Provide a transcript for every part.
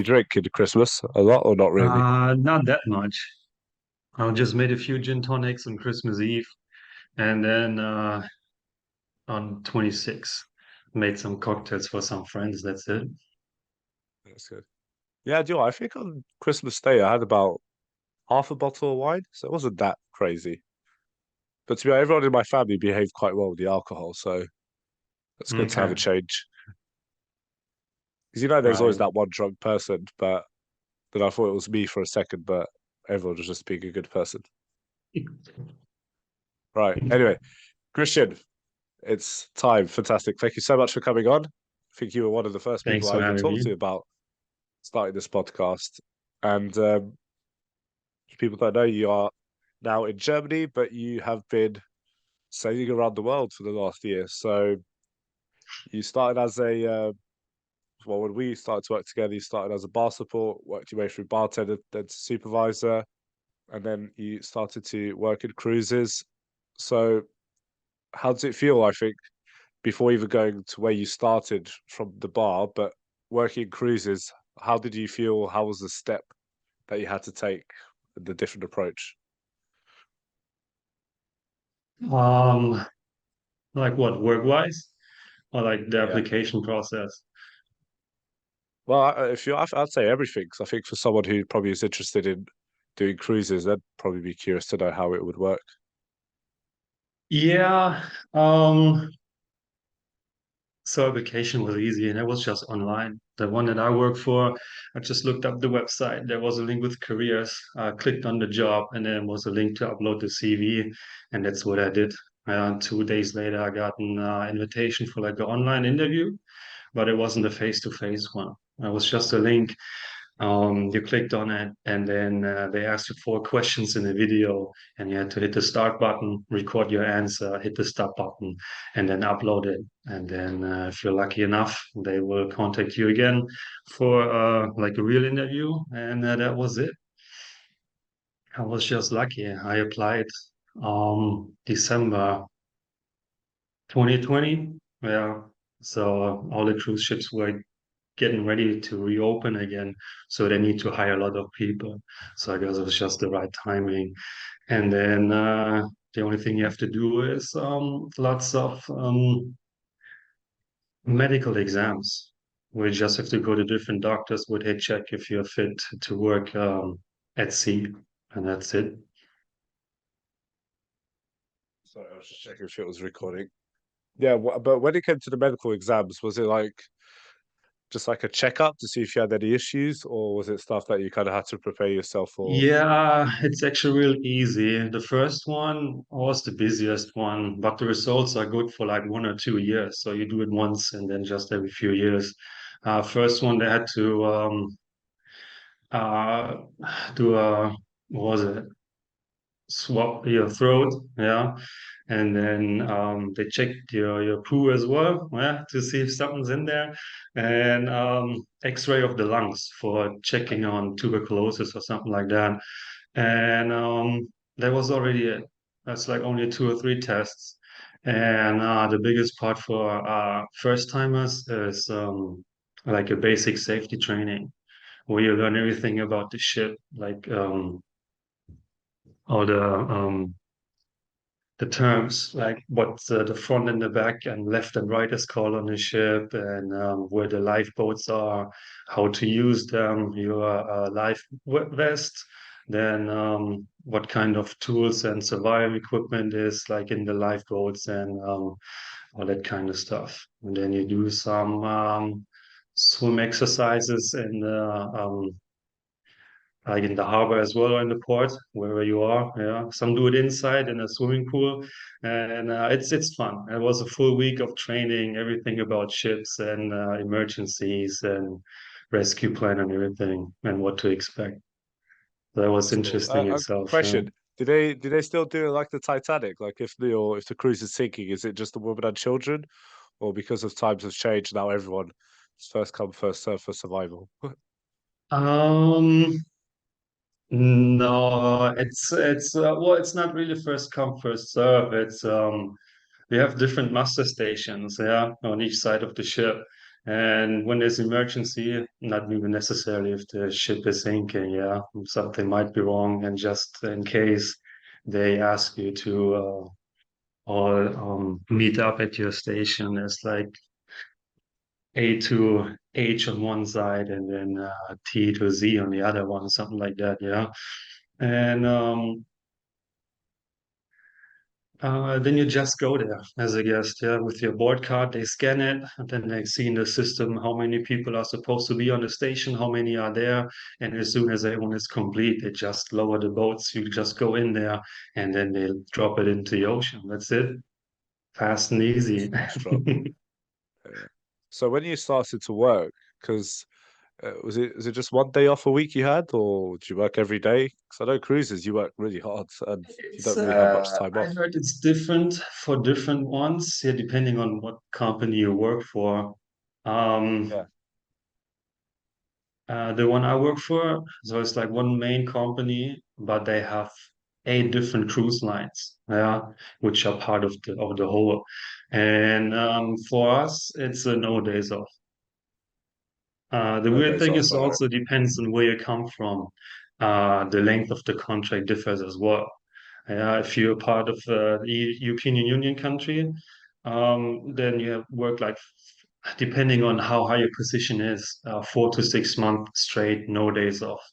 you drink in Christmas? A lot or not really? Not that much. I just made a few gin tonics on Christmas Eve, and then on 26, made some cocktails for some friends. That's it. That's good. Yeah, do you know, what, I think on Christmas Day I had about half a bottle of wine, so it wasn't that crazy. But to be honest, everyone in my family behaved quite well with the alcohol, so it's good to have Okay, a change. Because you know, there's always right. that one drunk person, but then I thought it was me for a second, but everyone was just being a good person. Right. Anyway, Christian, it's time. Fantastic. Thank you so much for coming on. I think you were one of the first people Thanks I for ever having talked me. to about starting this podcast. And people don't know you are now in Germany, but you have been sailing around the world for the last year. So you started as well, when we started to work together, you started as a bar support, worked your way through bartender, then to supervisor, and then you started to work in cruises. So how does it feel, I think, before even going to where you started from the bar, but working cruises, how did you feel? How was the step that you had to take, the different approach? Um, like what, work-wise, or like the Yeah. application process? Well, if you, I'd say everything. Because I think for someone who probably is interested in doing cruises, they'd probably be curious to know how it would work. Yeah. So vacation was easy and it was just online. The one that I work for, I just looked up the website. There was a link with careers. I clicked on the job and then was a link to upload the CV. And that's what I did. 2 days later, I got an invitation for like an online interview, but it wasn't a face-to-face one. It was just a link. You clicked on it, and then they asked you 4 questions in a video, and you had to hit the start button, record your answer, hit the stop button, and then upload it. And then, if you're lucky enough, they will contact you again for like a real interview, and that was it. I was just lucky. I applied December 2020. Yeah. So all the cruise ships were getting ready to reopen again. So they need to hire a lot of people. So I guess it was just the right timing. And then the only thing you have to do is lots of medical exams. We just have to go to different doctors where they check if you're fit to work at sea. And that's it. Sorry, I was just checking if it was recording. Yeah, but when it came to the medical exams, was it like just like a checkup to see if you had any issues, or was it stuff that you kind of had to prepare yourself for? Yeah, it's actually real easy. The first one was the busiest one, but the results are good for like 1 or 2 years. So you do it once and then just every few years. First one, they had to uh, do a, what was it? Swab your throat, yeah. And then they checked your poo as well, yeah, to see if something's in there. And X-ray of the lungs for checking on tuberculosis or something like that. And that was already it. That's like only 2 or 3 tests. And the biggest part for first timers is like a basic safety training where you learn everything about the ship, like all the terms, like what the front and the back and left and right is called on the ship, and where the lifeboats are, how to use them, your life vest, then what kind of tools and survival equipment is like in the lifeboats, and all that kind of stuff. And then you do some swim exercises in the like in the harbor as well or in the port, wherever you are. Yeah, some do it inside in a swimming pool, and it's fun. It was a full week of training, everything about ships and emergencies and rescue plan and everything, and what to expect. That was That's cool. interesting itself. Question: do they still do it like the Titanic? Like if the cruise is sinking, is it just the women and children, or because of times have changed now, everyone is first come first serve for survival? Um, no, it's well, it's not really first come first serve. It's we have different muster stations, yeah, on each side of the ship. And when there's emergency, not even necessarily if the ship is sinking, yeah, something might be wrong, and just in case they ask you to all meet up at your station. It's like A to H on one side and then T to Z on the other one, something like that, yeah. And then you just go there as a guest, yeah, with your board card. They scan it, and then they see in the system how many people are supposed to be on the station, how many are there, and as soon as everyone is complete, they just lower the boats. You just go in there, and then they drop it into the ocean. That's it, fast and easy. Nice job. Yeah. So when you started to work, because was it just one day off a week you had, or did you work every day? Because I know cruises you work really hard and you It's don't really have much time I off. heard it's different for different ones, yeah, depending on what company you work for. Um, Yeah. the one I work for, so it's like one main company, but they have 8 different cruise lines, yeah, which are part of the whole. And for us, it's no days off. The No weird days thing off. is All right. also depends on where you come from. The length of the contract differs as well. Yeah, if you're part of the European Union country, then you work like, depending on how high your position is, 4 to 6 months straight, no days off.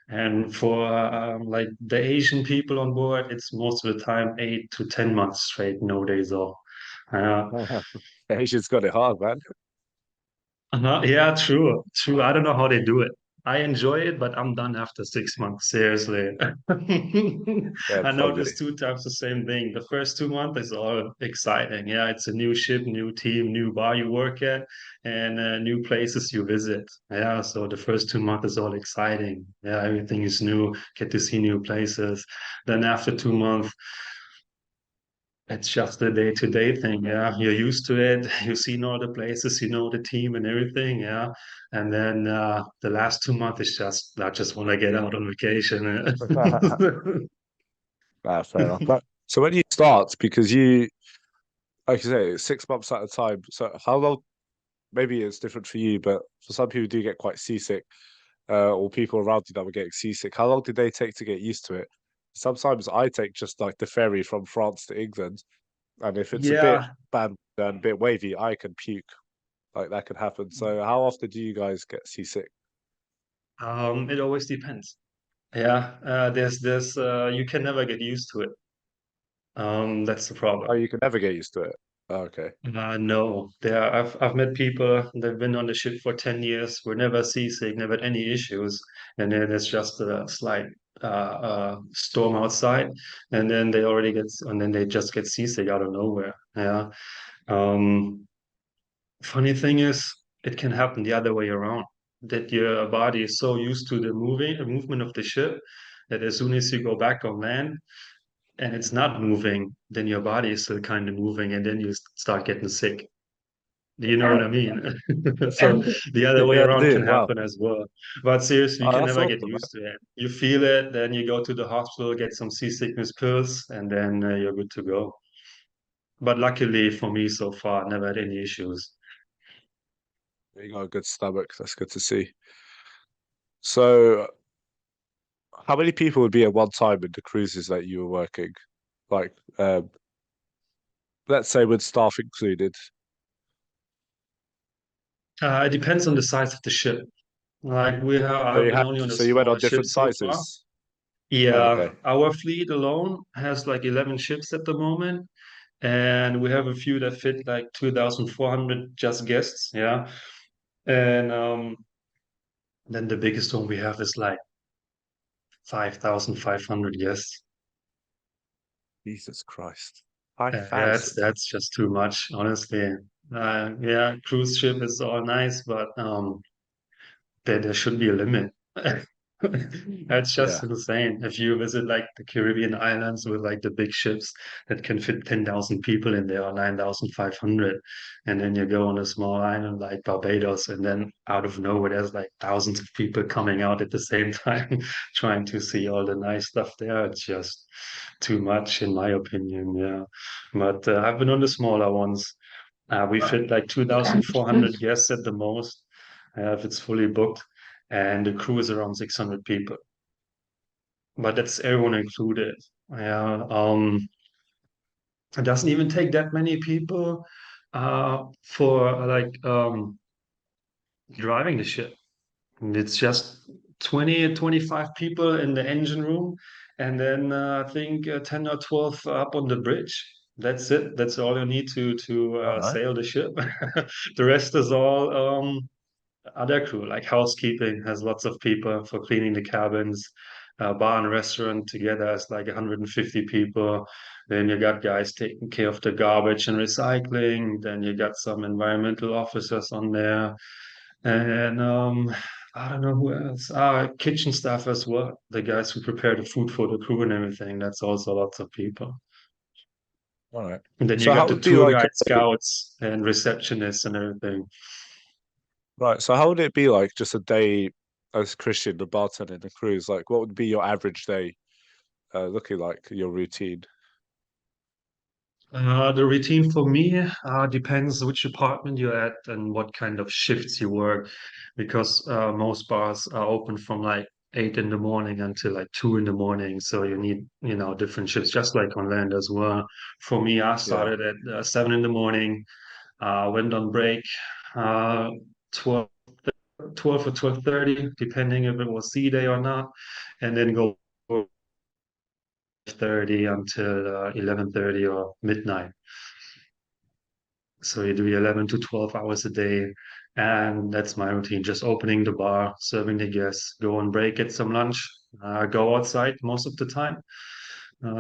And for like the Asian people on board, it's most of the time 8 to 10 months straight, no days off. Uh, Asians got it hard, man. Yeah, true, true. I don't know how they do it. I enjoy it, but I'm done after 6 months. Seriously. Yeah, I probably. noticed 2 times the same thing. The first 2 months is all exciting. Yeah, it's a new ship, new team, new bar you work at, and new places you visit. Yeah, so the first 2 months is all exciting. Yeah, everything is new, get to see new places. Then after 2 months, it's just a day-to-day thing, yeah. You're used to it. You've seen all the places, you know the team and everything, yeah. And then the last 2 months is just I just want to get out on vacation. Nah, fair enough. But so when you start, because you, like you say, it's 6 months at a time. So how long? Maybe it's different for you, but for some people do get quite seasick, or people around you that were getting seasick. How long did they take to get used to it? Sometimes I take just like the ferry from France to England, and if it's a bit Yeah, bad and a bit wavy, I can puke. Like that could happen. So how often do you guys get seasick? it always depends. Yeah, there's this you can never get used to it. That's the Oh, problem. you can never get used to it. Oh, okay. No, I've met people that've been on the ship for 10 years, were never seasick, never had any issues, and then it's just a slight storm outside, and then they just get seasick out of nowhere. Yeah. Um, Funny thing is, it can happen the other way around. That your body is so used to the movement of the ship that as soon as you go back on land and it's not moving, then your body is still kind of moving, and then you start getting sick. Do you know what I mean? So the other way Yeah, I around do. can Wow. happen as well. But seriously, you Oh, can that's never get awesome, man. used to it. You feel it, then you go to the hospital, get some seasickness pills, and then you're good to go. But luckily for me so far, never had any issues. You got a good stomach. That's good to see. So, how many people would be at one time in the cruises that you were working? Like, let's say with staff included. It depends on the size of the ship. Like So I've you been had, only on a so you went smaller on ship different so far. sizes. Oh, Yeah, okay. our fleet alone has like 11 ships at the moment, and we have a few that fit like 2,400 just guests. Yeah, and then the biggest one we have is like 5,500 guests. Jesus Christ. Five Yeah, thousand. that's just too much, honestly. Yeah, cruise ship is all nice, but there should be a limit. That's just Yeah. insane. If you visit like the Caribbean islands with like the big ships that can fit 10,000 people in there or 9,500, and then you go on a small island like Barbados, and then out of nowhere, there's like thousands of people coming out at the same time trying to see all the nice stuff there. It's just too much, in my opinion. Yeah. But I've been on the smaller ones. We fit like 2,400 guests at the most, if it's fully booked, and the crew is around 600 people. But that's everyone included. Yeah, it doesn't even take that many people for like driving the ship. It's just 20 or 25 people in the engine room, and then I think 10 or 12 up on the bridge. That's it. That's all you need to All right. sail the ship. The rest is all other crew, like housekeeping has lots of people for cleaning the cabins. Bar and restaurant together is like 150 people. Then you got guys taking care of the garbage and recycling. Then you got some environmental officers on there. And I don't know who else. Kitchen staff as well. The guys who prepare the food for the crew and everything. That's also lots of people. All right. And then you So got how the would be tour like guide, a day? scouts, and receptionists and everything. Right. So how would it be like just a day as Christian, the bartender in the cruise? Like, what would be your average day looking like, your routine? The routine for me depends which department you're at and what kind of shifts you work, because most bars are open from like 8 in the morning until like 2 in the morning. So you need, different shifts, just like on land as well. For me, I Yeah. started at 7 in the morning, went on break, uh, 12, 12 or 12:30, depending if it was sea day or not, and then go 30 until 11:30 or midnight. So you do 11 to 12 hours a day. And that's my routine, just opening the bar, serving the guests, go on break, get some lunch, go outside most of the time.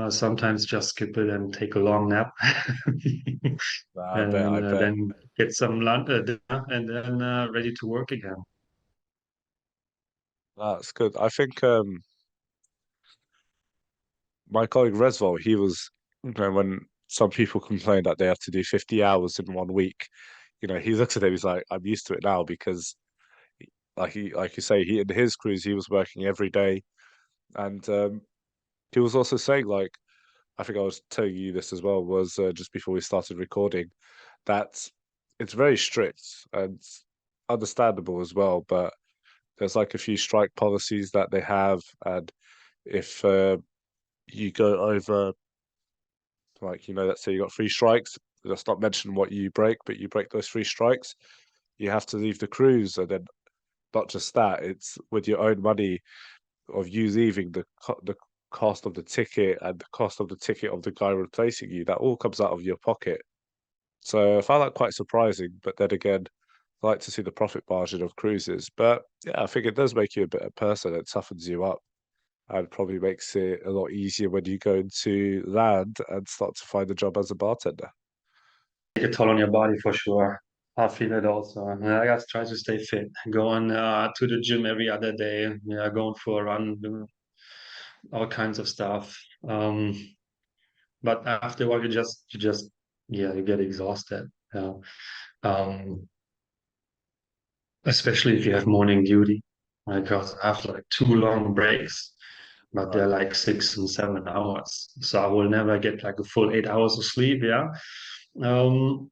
Sometimes just skip it and take a long nap. I bet. I And bet. then get some lunch, dinner, and then ready to work again. That's good. I think my colleague Resval, he was, when some people complain that they have to do 50 hours in 1 week, he looks at it, he's like, I'm used to it now because like you say, he in his cruise, he was working every day. And he was also saying, like, I think I was telling you this as well, was just before we started recording, that it's very strict and understandable as well, but there's like a few strike policies that they have, and if you go over, like, let's say you got 3 strikes, let's not mention what you break, but you break those 3 strikes, you have to leave the cruise. And then not just that, it's with your own money of you leaving, the cost of the ticket and the cost of the ticket of the guy replacing you, that all comes out of your pocket. So I found that quite surprising. But then again, I like to see the profit margin of cruises. But yeah, I think it does make you a better person. It toughens you up and probably makes it a lot easier when you go into land and start to find a job as a bartender. Take a toll on your body for sure. I feel it also. I gotta try to stay fit. Going to the gym every other day. Yeah, going for a run, doing all kinds of stuff. Um, but after a while, yeah, you get exhausted. Yeah. Um, Especially if you have morning duty, because I have like 2 long breaks, but they're Right. like 6 and 7 hours. So I will never get like a full 8 hours of sleep. Yeah. Um,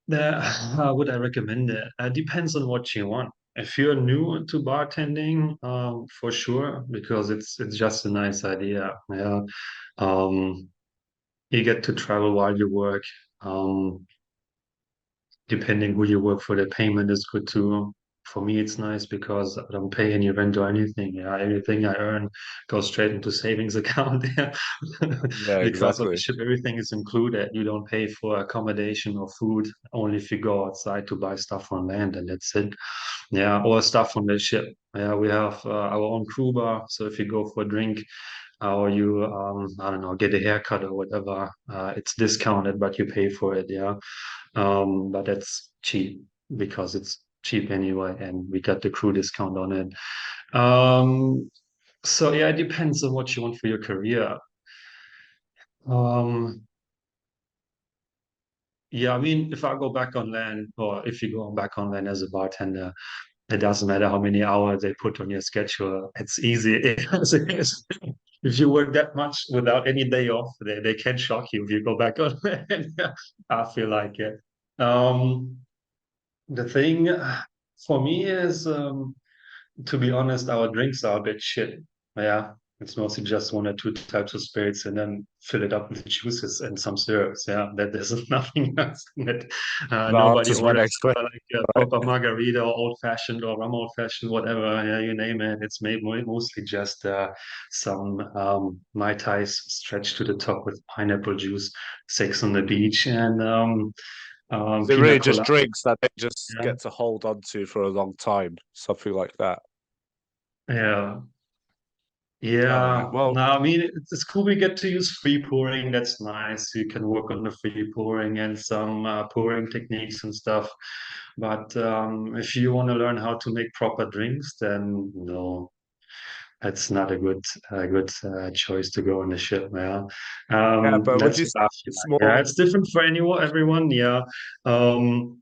how would I recommend it? Depends on what you want. If you're new to bartending, for sure, because it's just a nice idea. Yeah. Um, you get to travel while you work. Um, Depending who you work for, the payment is good too. For me, it's nice because I don't pay any rent or anything. Yeah, everything I earn goes straight into savings account there. Yeah, Because on the exactly. ship, everything is included. You don't pay for accommodation or food, only if you go outside to buy stuff on land, and that's it. Yeah, or stuff on the ship. Yeah, we have our own crew bar. So if you go for a drink, or you I don't know, get a haircut or whatever, it's discounted, but you pay for it. Yeah. But that's cheap because it's cheap anyway, and we got the crew discount on it. So yeah, it depends on what you want for your career. Um, yeah, I mean, if I go back on land, or if you go back on land as a bartender, it doesn't matter how many hours they put on your schedule. It's easy as it is. if you work that much without any day off, they can shock you if you go back on. I feel like it. Um, the thing for me is, to be honest, our drinks are a bit shit. Yeah, it's mostly just one or two types of spirits and then fill it up with juices and some syrups. Yeah, that there's nothing else in it. That Nobody answers my orders next question, like a right? proper margarita or old fashioned or rum old fashioned, whatever. Yeah, you name it. It's made mostly just some Mai Tais stretched to the top with pineapple juice, sex on the beach, and Is it pina really just colada. drinks that they just Yeah. get to hold on to for a long time? Something like that. Yeah. All right. Yeah, Well, no, I mean it's cool we get to use free pouring. That's nice. You can work on the free pouring and some pouring techniques and stuff. But if you want to learn how to make proper drinks, then no, that's not a good choice to go on the ship. Yeah, yeah, but would that's you what say I feel it's like. Yeah, more? it's different for anyone, everyone. Yeah, um,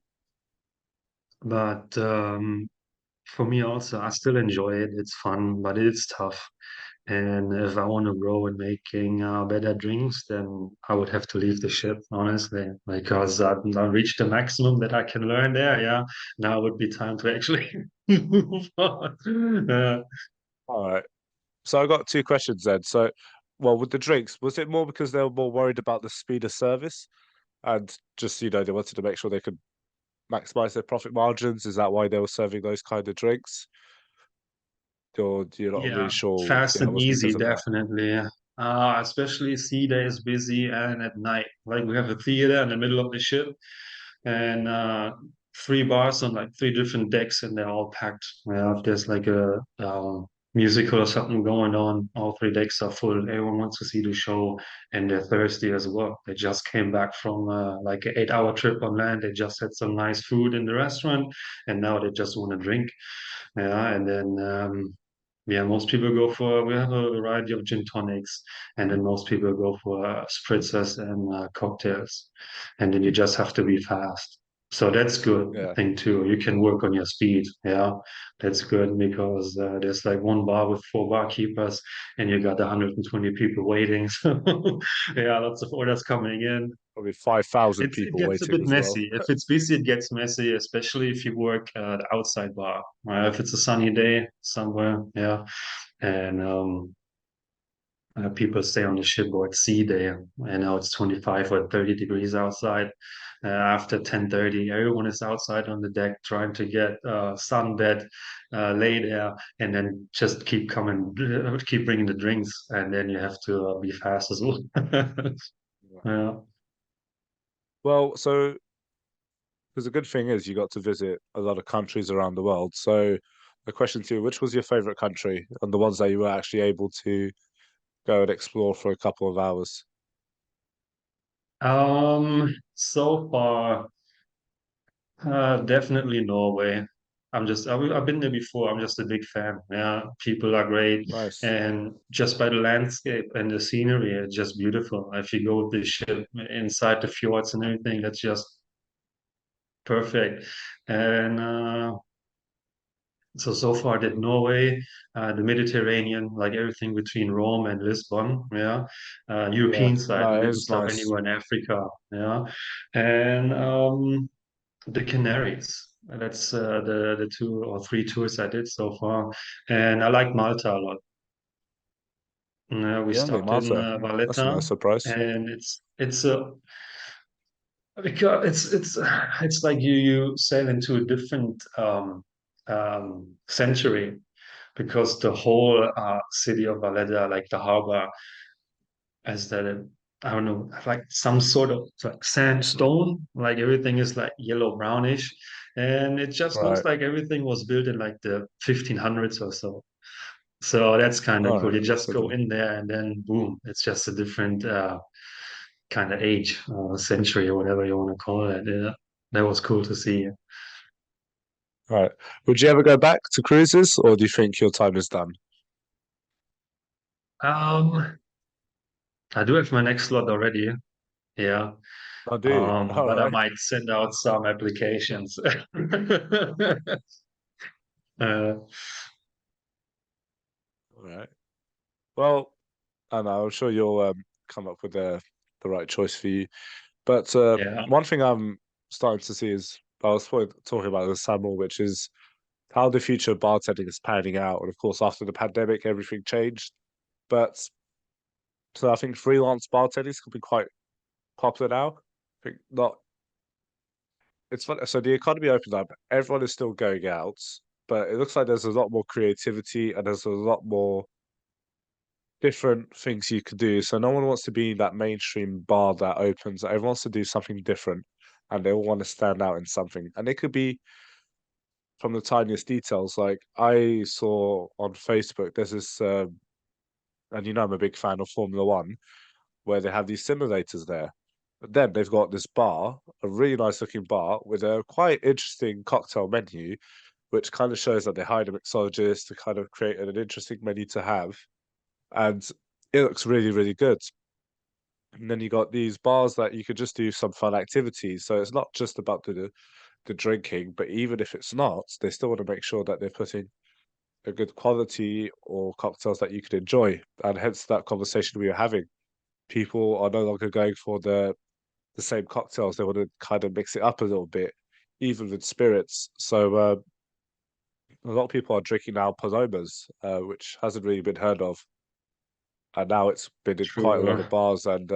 but for me also, I still enjoy it. It's fun, but it's tough. And if I want to grow in making better drinks, then I would have to leave the ship, honestly, because I've reached the maximum that I can learn there. Yeah, now would be time to actually move on. All right. So I got two questions then. So, well, with the drinks, was it more because they were more worried about the speed of service and just, they wanted to make sure they could maximize their profit margins? Is that why they were serving those kind of drinks? Or you're not really Yeah, sure? fast Yeah, it and was easy, because of that. definitely. Especially sea days busy and at night. Like we have a theater in the middle of the ship, and three bars on like three different decks, and they're all packed. Well, if there's like a musical or something going on, all three decks are full. Everyone wants to see the show, and they're thirsty as well. They just came back from like an 8 hour trip on land. They just had some nice food in the restaurant, and now they just want to drink. Yeah, and then yeah, most people go for, we have a variety of gin tonics, and then most people go for spritzers and cocktails, and then you just have to be fast. So that's good Yeah. thing too. You can work on your speed. Yeah, that's good because there's like one bar with four barkeepers, and you got 120 people waiting. So yeah, lots of orders coming in. Probably 5,000 It people gets a waiting bit as well. messy. If it's busy, it gets messy, especially if you work at the outside bar. If it's a sunny day somewhere, yeah, and people stay on the ship or at sea there, and now it's 25 or 30 degrees outside. After 10:30, everyone is outside on the deck trying to get sunbed, lay there, and then just keep coming, keep bringing the drinks, and then you have to be fast as well. Yeah. Yeah. Well, so because the good thing is you got to visit a lot of countries around the world. So the question to you, which was your favorite country and the ones that you were actually able to go and explore for a couple of hours? So far, definitely Norway. I've been there before. I'm just a big fan. Yeah, people are great, Nice. and just by the landscape and the scenery, it's just beautiful. If you go with the ship inside the fjords and everything, that's just perfect. And so far did Norway, the Mediterranean, like everything between Rome and Lisbon. Yeah, Yeah. European side. I No, it didn't is stop nice. anywhere in Africa. Yeah, and the Canaries. That's the two or three tours I did so far, and I like Malta a lot. We Really, stopped in Malta. That's a Valletta, nice surprise. and it's a because it's like you sail into a different century because the whole city of Valletta, like the harbor, as that I don't know, like some sort of like sandstone, like everything is like yellow brownish, and it just looks Right. like everything was built in like the 1500s or so. So that's kind of All cool. right. You just So go the in there and then boom, it's just a different kind of age, century or whatever you want to call it. Yeah, that was cool to see. right. Would you ever go back to cruises, or do you think your time is done? Um, I do have my next slot already. Yeah. I do. All But I right. might send out some applications. Uh, All right. Well, and I'm sure you'll come up with the right choice for you. But Yeah, one thing I'm starting to see is I was talking about the Samuel, which is how the future of bartending is panning out. And of course, after the pandemic, everything changed. But so I think freelance bartending could be quite popular now. I think not. It's fun. So the economy opened up. Everyone is still going out, but it looks like there's a lot more creativity and there's a lot more different things you could do. So no one wants to be that mainstream bar that opens. Everyone wants to do something different, and they all want to stand out in something. And it could be from the tiniest details. Like I saw on Facebook, there's this, and I'm a big fan of Formula One, where they have these simulators there. But then they've got this bar, a really nice looking bar with a quite interesting cocktail menu, which kind of shows that they hired a mixologist to kind of create an interesting menu to have. And it looks really, really good. And then you got these bars that you could just do some fun activities. So it's not just about the drinking, but even if it's not, they still want to make sure that they're putting a good quality or cocktails that you could enjoy. And hence that conversation we were having. People are no longer going for the same cocktails. They want to kind of mix it up a little bit, even with spirits. So a lot of people are drinking now Palomas, which hasn't really been heard of, and now it's been in quite a lot true. of bars. And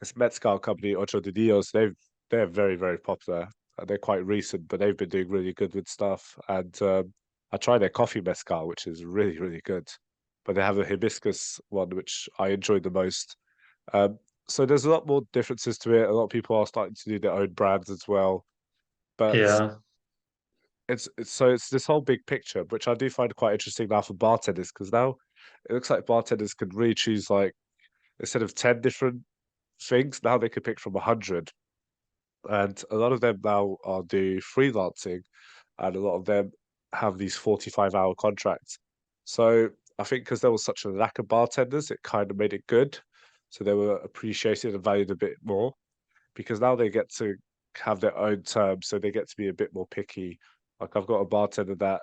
this mezcal company, Ocho de Dios, they're very very popular. They're quite recent, but they've been doing really good with stuff. And I tried their coffee mezcal, which is really really good. But they have a hibiscus one, which I enjoyed the most. Um, so there's a lot more differences to it. A lot of people are starting to do their own brands as well. But Yeah, it's this whole big picture, which I do find quite interesting now for bartenders, because now it looks like bartenders can really choose like instead of 10 different things, now they could pick from 100. And a lot of them now are do freelancing, and a lot of them have these 45-hour contracts. So I think because there was such a lack of bartenders, it kind of made it good. So they were appreciated and valued a bit more because now they get to have their own terms, so they get to be a bit more picky. Like I've got a bartender that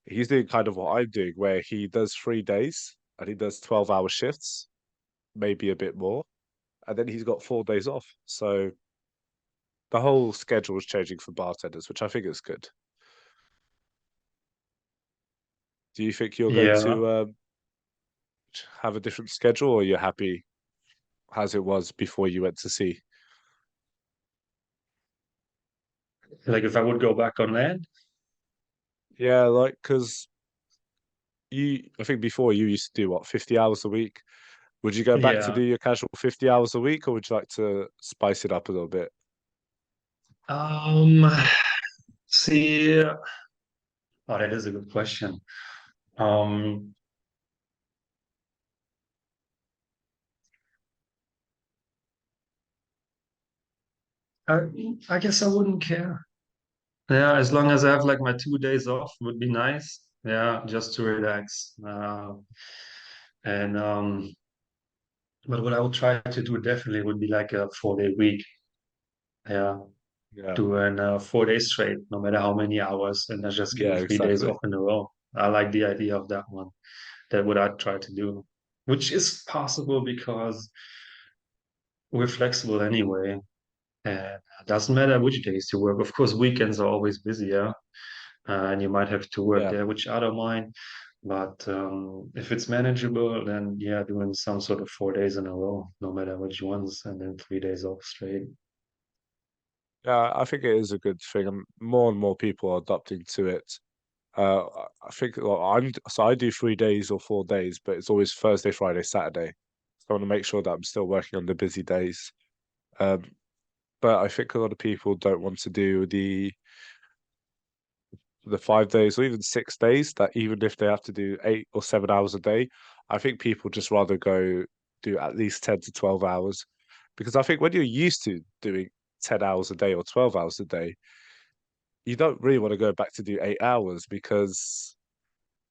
he's doing kind of what I'm doing, where he does 3 days and he does 12-hour shifts, maybe a bit more, and then he's got 4 days off. So the whole schedule is changing for bartenders, which I think is good. Do you think you're going yeah. to have a different schedule, or you're happy as it was before you went to sea? Like if I would go back on that, Yeah, like because I think before you used to do what, 50 hours a week? Would you go back to yeah. do your casual 50 hours a week, or would you like to spice it up a little bit? Um, see, oh, that is a good question. Um, I, I guess I wouldn't care. Yeah, as long as I have like my 2 days off would be nice. Yeah, just to relax. And but what I would try to do definitely would be like a 4 day week. Yeah, Yeah, doing 4 days straight, no matter how many hours, and then just getting yeah, 3 days exactly. off in a row. I like the idea of that one. That what I'd try to do, which is possible because we're flexible anyway. And it doesn't matter which days you work. Of course, weekends are always busier, and you might have to work Yeah. there, which I don't mind. But if it's manageable, then yeah, doing some sort of 4 days in a row, no matter which ones, and then 3 days off straight. Yeah, I think it is a good thing, and more people are adopting to it. I think well, I do 3 days or 4 days, but it's always Thursday, Friday, Saturday. So I want to make sure that I'm still working on the busy days. Um, but I think a lot of people don't want to do the 5 days or even 6 days. That even if they have to do 8 or 7 hours a day, I think people just rather go do at least 10 to 12 hours, because I think when you're used to doing 10 hours a day or 12 hours a day, you don't really want to go back to do 8 hours because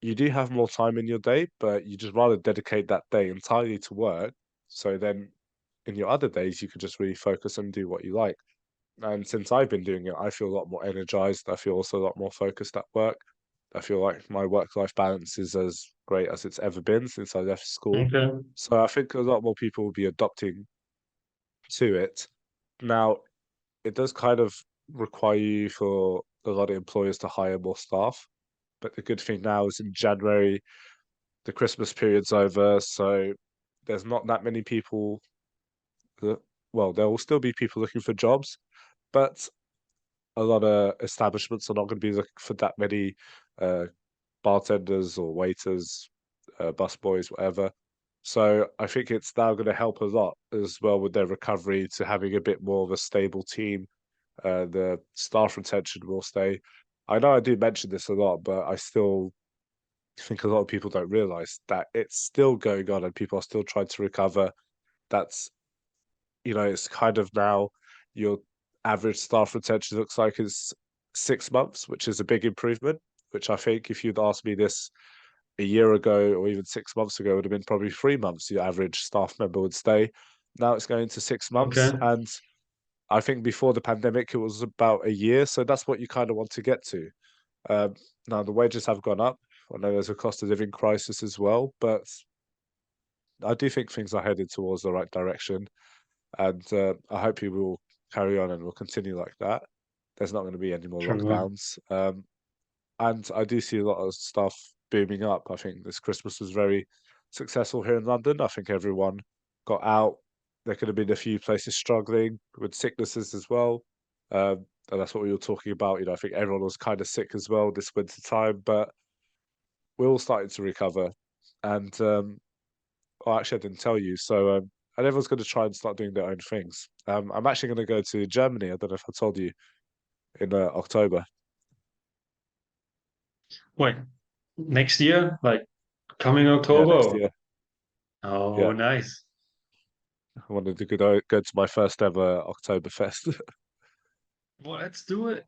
you do have more time in your day, but you just rather dedicate that day entirely to work. So then in your other days, you could just really focus and do what you like. And since I've been doing it, I feel a lot more energized. I feel also a lot more focused at work. I feel like my work-life balance is as great as it's ever been since I left school. Okay. So I think a lot more people will be adopting to it. Now, it does kind of require you for a lot of employers to hire more staff. But the good thing now is in January, the Christmas period's over, so there's not that many people that, well, there will still be people looking for jobs, but a lot of establishments are not going to be looking for that many uh, bartenders or waiters, busboys, whatever. So I think it's now going to help a lot as well with their recovery to having a bit more of a stable team. The staff retention will stay. I know I do mention this a lot, but I still think a lot of people don't realize that it's still going on and people are still trying to recover. That's, it's kind of now your average staff retention looks like is 6 months, which is a big improvement, which I think if you'd asked me this a year ago or even 6 months ago, it would have been probably 3 months your average staff member would stay. Now it's going to 6 months. Okay. And I think before the pandemic, it was about a year. So that's what you kind of want to get to. Um, Now, the wages have gone up. I know there's a cost of living crisis as well, but I do think things are headed towards the right direction. And I hope we will carry on and will continue like that. There's not going to be any more Sure. lockdowns. And I do see a lot of stuff booming up. I think this Christmas was very successful here in London. I think everyone got out. There could have been a few places struggling with sicknesses as well. And that's what we were talking about. I think everyone was kind of sick as well this winter time, but we're all starting to recover. And oh, actually, I didn't tell you. So, and everyone's going to try and start doing their own things. I'm actually going to go to Germany. I don't know if I told you in October. Wait, next year, like coming Yeah, next October? year. Oh, Yeah, nice. I wanted to go to my first ever Oktoberfest. Well, let's do it.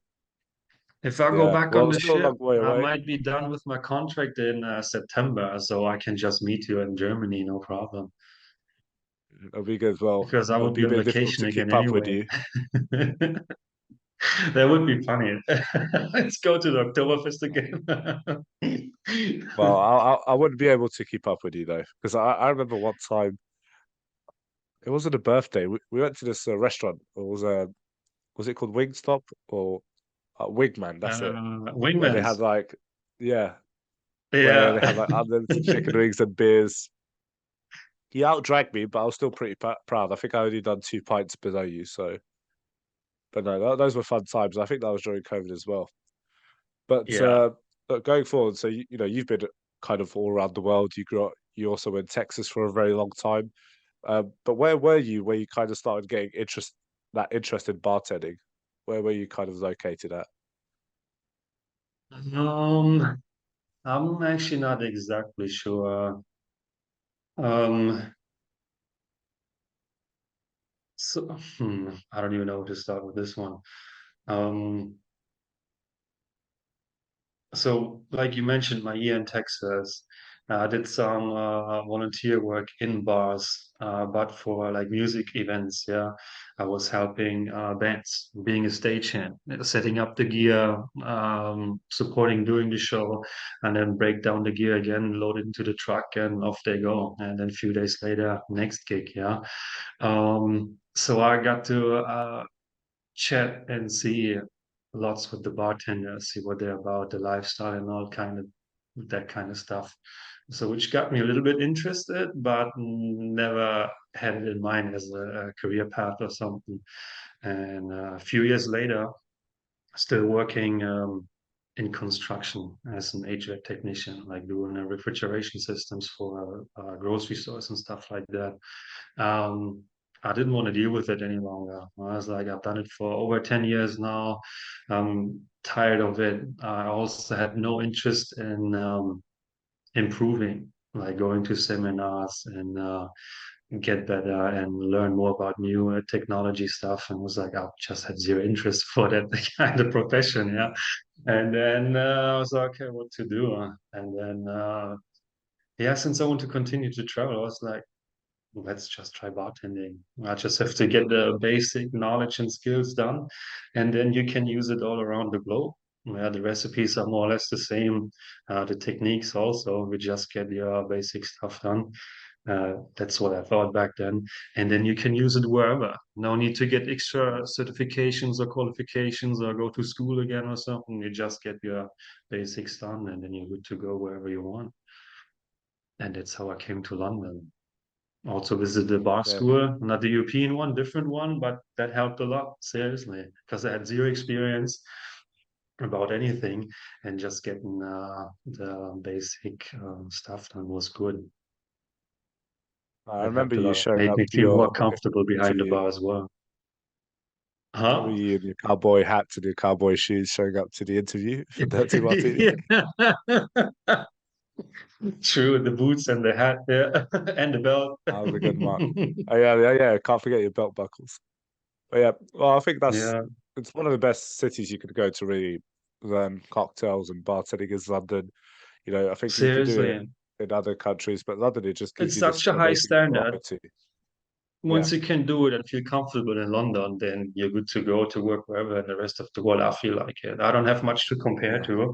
If I go Yeah, back on well, the still a ship, long way I away. might be done with my contract in September, so I can just meet you in Germany, no problem. It'll be good. Well, Because I it'll would be be a on bit difficult vacation to again keep up with anyway. you. That would be funny. Let's go to the Oktoberfest again. Well, I wouldn't be able to keep up with you though, because I remember one time it wasn't a birthday. We went to this restaurant. It was it called Wingstop or Wingman? That's it. Where they had Wingmans. like, yeah, where they Yeah. had like unlimited chicken wings and beers. He outdragged me, but I was still pretty proud. I think I only done 2 pints below you. So, but no, those were fun times. I think that was during COVID as well. But Yeah. look, going forward, so you've been kind of all around the world. You also were in Texas for a very long time. But where were you? Where you kind of started getting interest in bartending? Where were you kind of located at? Um, I'm actually not exactly sure. Um, I don't even know where to start with this one. Um, So, like you mentioned, my year in Texas, I did some volunteer work in bars, but for like music events. Yeah, I was helping bands, being a stagehand, setting up the gear, supporting during the show, and then break down the gear again, load it into the truck, and off they go. And then a few days later, next gig. Yeah. So I got to chat and see lots with the bartenders, see what they're about, the lifestyle and all kind of that kind of stuff. So which got me a little bit interested, but never had it in mind as a career path or something. And a few years later, still working in construction as an HVAC technician, like doing refrigeration systems for grocery stores and stuff like that. Um, I didn't want to deal with it any longer. I was like, I've done it for over 10 years now. I'm tired of it. I also had no interest in improving, like going to seminars and get better and learn more about new technology stuff. And was like, I just had zero interest for that kind of profession. Yeah. And then I was like, okay, what to do? And then, yeah, since I want to continue to travel, I was like, let's just try bartending. I just have to get the basic knowledge and skills done, and then you can use it all around the globe. Yeah, the recipes are more or less the same. The techniques also, we just get your basic stuff done. That's what I thought back then. And then you can use it wherever. No need to get extra certifications or qualifications or go to school again or something. You just get your basics done and then you're good to go wherever you want. And that's how I came to London. Also visited the bar Yeah, school, not the European one, different one, but that helped a lot, seriously, because I had zero experience about anything, and just getting the basic stuff done was good. I That remember helped a you lot. showing Made up me to feel more your comfortable behind the interview. bar as well. I remember Huh? you in your cowboy hat and your cowboy shoes showing up to the interview for Dirty Martini. Yeah. True, the boots and the hat, yeah, and the belt. That was a good mark. Oh yeah, yeah, yeah. Can't forget your belt buckles. But yeah, well, I think Yeah, it's one of the best cities you could go to really learn cocktails and bartending is London. You know, I think you could do it seriously. in other countries, but London it just gives It's you this such a high amazing standard. variety. Yeah, Once you can do it and feel comfortable in London, then you're good to go to work wherever in the rest of the world. I feel like it. I don't have much to compare yeah, to,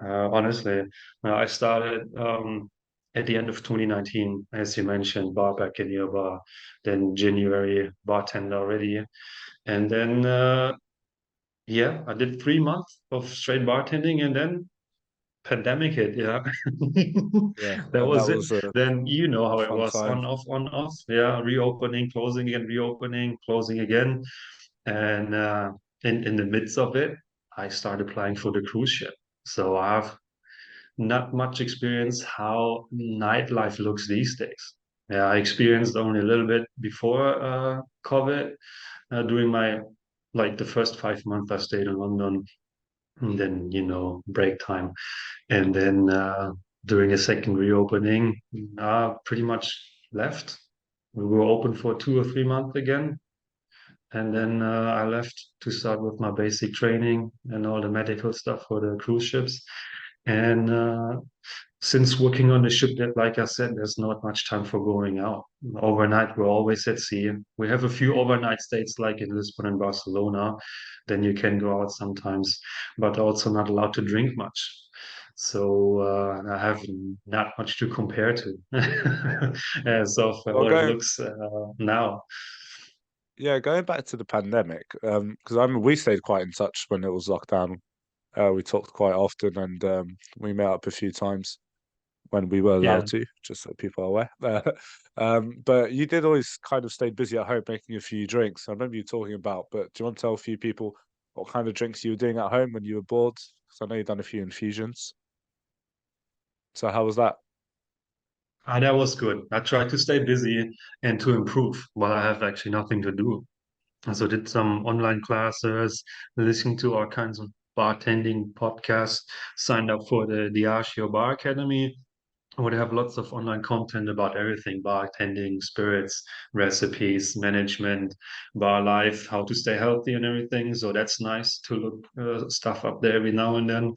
honestly. I started at the end of 2019, as you mentioned, bar back in your bar, then January bartender already, and then yeah, I did 3 months of straight bartending, and then pandemic hit, yeah. yeah. That And that was it. was Then you know a how it fun was, time. on off, on off. Yeah, reopening, closing again, reopening, closing again. And in the midst of it, I started applying for the cruise ship. So I have not much experience how nightlife looks these days. Yeah, I experienced only a little bit before COVID, during my like the first 5 months I stayed in London, and then break time. And then during a second reopening, pretty much left. We were open for 2 or 3 months again. And then I left to start with my basic training and all the medical stuff for the cruise ships. And since working on the ship, that, like I said, there's not much time for going out. Overnight, we're always at sea. We have a few overnight stays, like in Lisbon and Barcelona. Then you can go out sometimes, but also not allowed to drink much. So I have not much to compare to as of Well, what it looks now. yeah, going back to the pandemic, because I mean we stayed quite in touch when it was lockdown. We talked quite often, and we met up a few times when we were Yeah. allowed to, just so people are aware. But you did always kind of stay busy at home making a few drinks. I remember you talking about, but do you want to tell a few people what kind of drinks you were doing at home when you were bored? Because I know you've done a few infusions. So how was that? That was good. I tried to stay busy and to improve while I have actually nothing to do. So did some online classes, listening to all kinds of bartending podcasts, signed up for the Diageo Bar Academy. Would have lots of online content about everything: bartending, spirits, recipes, management, bar life, how to stay healthy and everything. So that's nice to look stuff up there every now and then.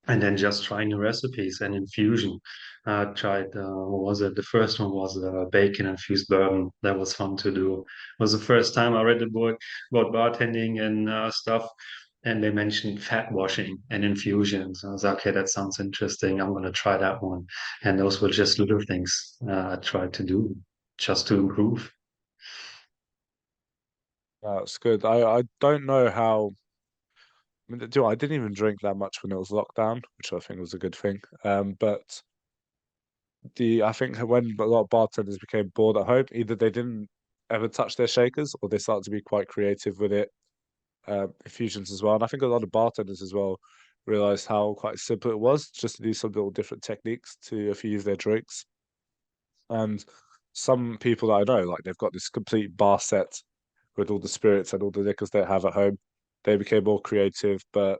And then just trying new recipes and infusion. I tried, what was it? The first one was bacon infused bourbon. That was fun to do. It was the first time I read the book about bartending and stuff. And they mentioned fat washing and infusions. I was like, okay, that sounds interesting. I'm going to try that one. And those were just little things I tried to do just to improve. That's good. I don't know how. I mean, I didn't even drink that much when it was lockdown, which I think was a good thing. But the I think when a lot of bartenders became bored at home, either they didn't ever touch their shakers or they started to be quite creative with it, infusions as well. And I think a lot of bartenders as well realized how quite simple it was just to do some little different techniques to infuse their drinks. And some people that I know, like they've got this complete bar set with all the spirits and all the liquors they have at home. They became more creative, but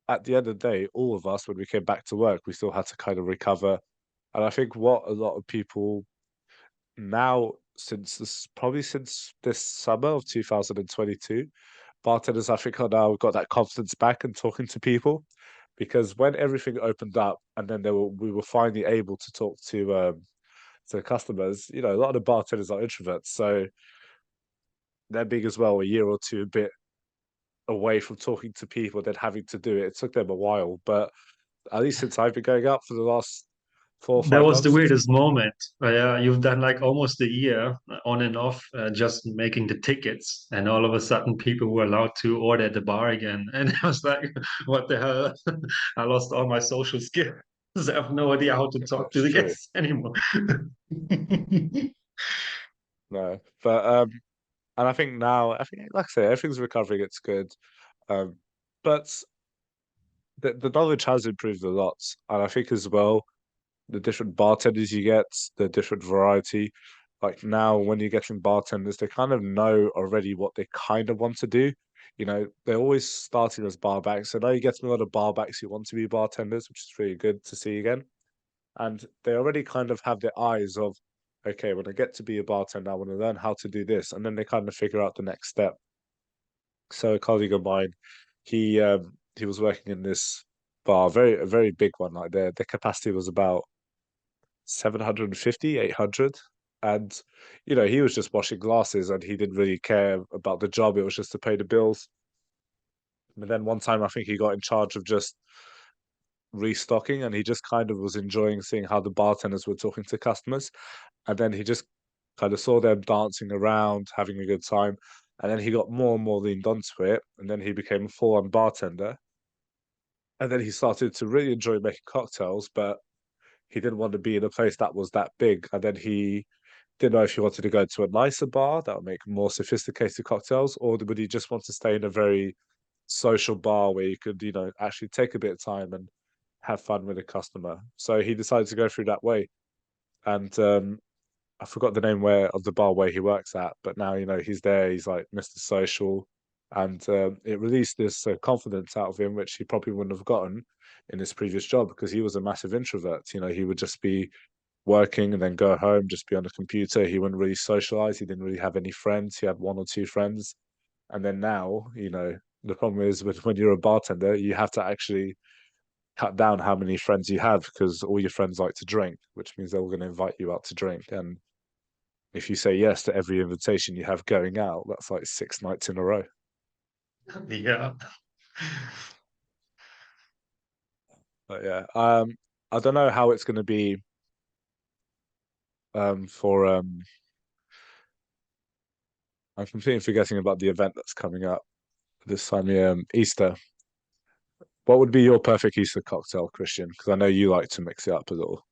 at the end of the day, all of us, when we came back to work, we still had to kind of recover. And I think what a lot of people now, probably since this summer of 2022, bartenders I think are now got that confidence back and talking to people, because when everything opened up and then we were finally able to talk to customers, a lot of the bartenders are introverts, so them being as well a year or two a bit away from talking to people than having to do it. It took them a while, but at least since I've been going out for the last four or That five was the months, it's weirdest moment. You've done like almost a year on and off, just making the tickets, and all of a sudden people were allowed to order at the bar again. And I was like, what the hell? I lost all my social skills. I have no idea how to talk to that's the true. guests anymore. No, but and I think now, I think like I say, everything's recovering. It's good, um, but the knowledge has improved a lot, and I think as well the different bartenders you get, the different variety. Like now, when you're getting bartenders, they kind of know already what they kind of want to do. You know, they're always starting as barbacks. So now you're getting a lot of barbacks who want to be bartenders, which is really good to see again. And they already kind of have their eyes of, okay, when I get to be a bartender, I want to learn how to do this, and then they kind of figure out the next step. So a colleague of mine, he was working in this bar, a very big one. Like their capacity was about 750, 800, and you know he was just washing glasses and he didn't really care about the job. It was just to pay the bills. But then one time I think he got in charge of just restocking, and he just kind of was enjoying seeing how the bartenders were talking to customers. And then he just kind of saw them dancing around, having a good time. And then he got more and more leaned onto it. And then he became a full-on bartender. And then he started to really enjoy making cocktails, but he didn't want to be in a place that was that big. And then he didn't know if he wanted to go to a nicer bar that would make more sophisticated cocktails, or would he just want to stay in a very social bar where you could, you know, actually take a bit of time and have fun with a customer. So he decided to go through that way. And I forgot the name where of the bar where he works at, but now you know he's there. He's like Mr. Social, and it released this confidence out of him, which he probably wouldn't have gotten in his previous job because he was a massive introvert. You know, he would just be working and then go home, just be on the computer. He wouldn't really socialize. He didn't really have any friends. He had one or two friends, and then now, you know, the problem is with when you're a bartender, you have to actually cut down how many friends you have because all your friends like to drink, which means they're all going to invite you out to drink. And if you say yes to every invitation you have going out, that's like 6 nights in a row. Yeah. But yeah, I don't know how it's going to be for I'm completely forgetting about the event that's coming up this time, Easter. What would be your perfect Easter cocktail, Christian? Because I know you like to mix it up a little.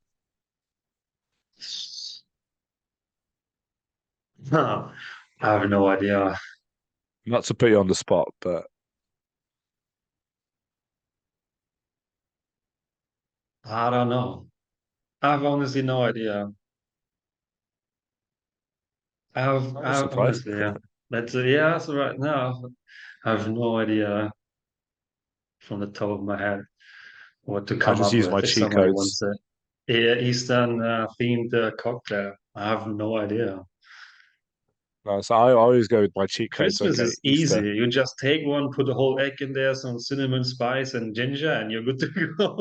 Huh. I have no idea. Not to put you on the spot, but I don't know. I have honestly no idea. I'm I not have surprised. honestly, yeah. Yeah, so right now I have no idea from the top of my head what to I come just up use my with. If cheat somebody codes. wants a Eastern themed cocktail, I have no idea. No, so I always go with my cheat codes. Christmas Okay, is easy. Easter. You just take one, put a whole egg in there, some cinnamon spice and ginger, and you're good to go.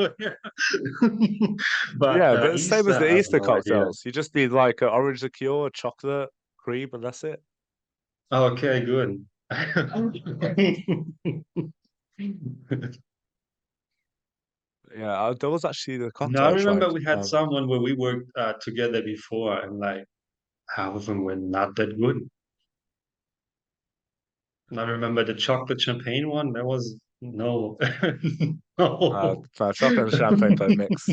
But Yeah, but it's same Easter, as the I have Easter no idea. cocktails. You just need like an orange liqueur, chocolate, cream, and that's it. Okay, good. Yeah, there was actually the No, cocktail I I tried. remember we had someone where we worked together before, and like half of them were not that good. And I remember the chocolate champagne one. That was no, no. Chocolate and champagne don't mix.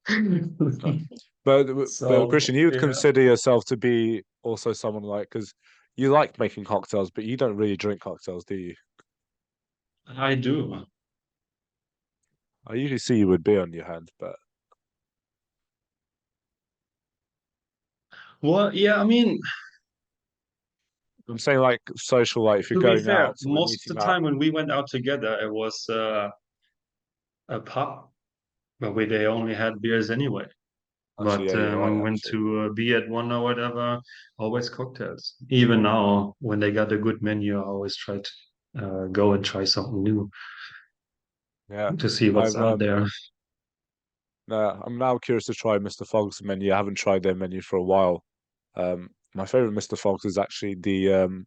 No. But So Christian, you would yeah, consider yourself to be also someone like because you like making cocktails, but you don't really drink cocktails, do you? I do. I usually see you would be on your hand, but Well, yeah, I mean, I'm saying like social, like if you're to be going fair, out or most of meeting the up. time when we went out together, it was a pub, but we they only had beers anyway. Actually, But yeah, you're when right. we went Actually, to be at one or whatever, always cocktails. Even now, when they got a good menu, I always try to go and try something new yeah. to see what's I've out there. I'm now curious to try Mr. Fogg's menu. I haven't tried their menu for a while. My favorite Mr. Fogg's is actually the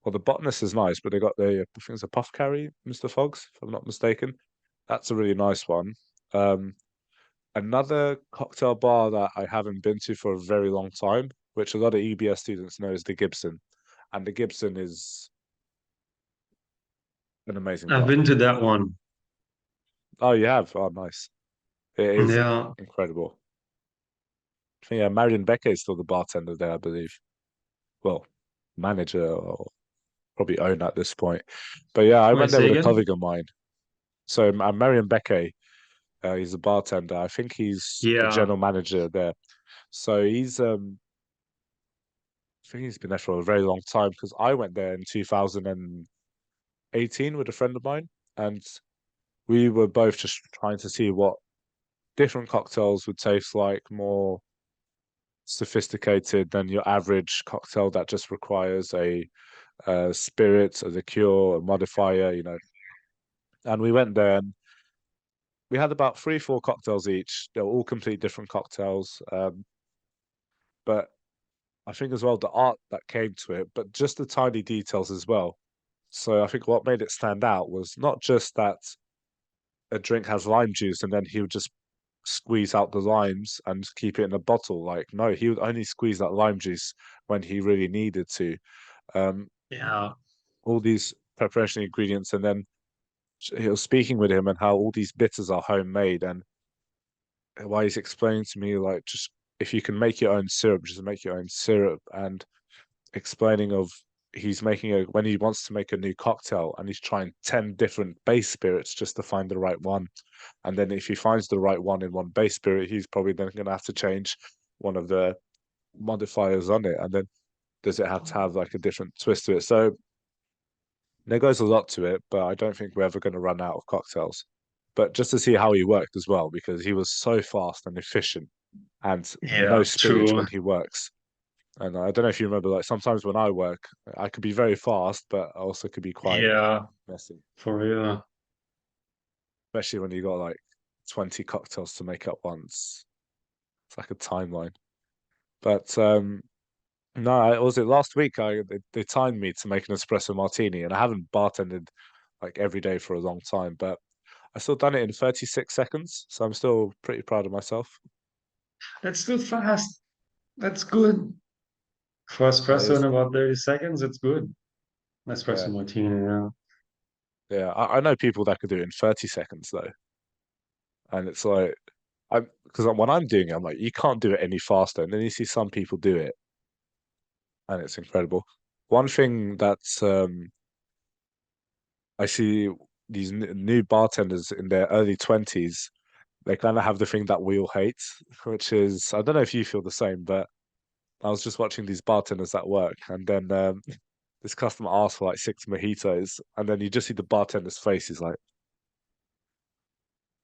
Well, the botanist is nice, but they got the I think it's a puff carry, Mr. Fogg's, if I'm not mistaken. That's a really nice one. Um, Another cocktail bar that I haven't been to for a very long time, which a lot of EBS students know, is the Gibson, and the Gibson is an amazing I've bar. been to that one. Oh, you have? Oh, nice. It is Yeah, incredible. I think Marion Becker is still the bartender there, I believe. Well, manager or probably owner at this point. But yeah, I wait, went there say with a again? colleague of mine. So Marion Becker, he's a bartender. I think he's the Yeah, general manager there. So I think he's been there for a very long time because I went there in 2018 with a friend of mine, and we were both just trying to see what different cocktails would taste like, more sophisticated than your average cocktail that just requires a spirit, a liqueur, a modifier, And we went there and we had about three, four cocktails each. They were all complete different cocktails. But I think as well the art that came to it, but just the tiny details as well. So I think what made it stand out was not just that a drink has lime juice and then he would just squeeze out the limes and keep it in a bottle. Like, no, he would only squeeze that lime juice when he really needed to. Um, yeah, all these preparation ingredients, and then he was speaking with him and how all these bitters are homemade, and why he's explaining to me like just if you can make your own syrup, just make your own syrup, and explaining of he's making a when he wants to make a new cocktail and he's trying 10 different base spirits just to find the right one. And then if he finds the right one in one base spirit, he's probably then going to have to change one of the modifiers on it. And then does it have to have like a different twist to it? So there goes a lot to it, but I don't think we're ever going to run out of cocktails. But just to see how he worked as well, because he was so fast and efficient and no yeah, spillage true. when he works. And I don't know if you remember, like sometimes when I work, I could be very fast, but I also could be quite Yeah, messy, for real. especially when you got like 20 cocktails to make at once. It's like a timeline. But no, was it last week? They timed me to make an espresso martini, and I haven't bartended like every day for a long time, but I still done it in 36 seconds, so I'm still pretty proud of myself. That's still fast. That's good. For That espresso in is, about 30 seconds, it's good. Espresso yeah, martini, yeah. yeah. I know people that could do it in 30 seconds though, and it's like I'm because when I'm doing it, I'm like, you can't do it any faster, and then you see some people do it, and it's incredible. One thing that's I see these new bartenders in their early 20s, they kind of have the thing that we all hate, which is I don't know if you feel the same, but I was just watching these bartenders at work, and then this customer asked for like six mojitos, and then you just see the bartender's face. He's like,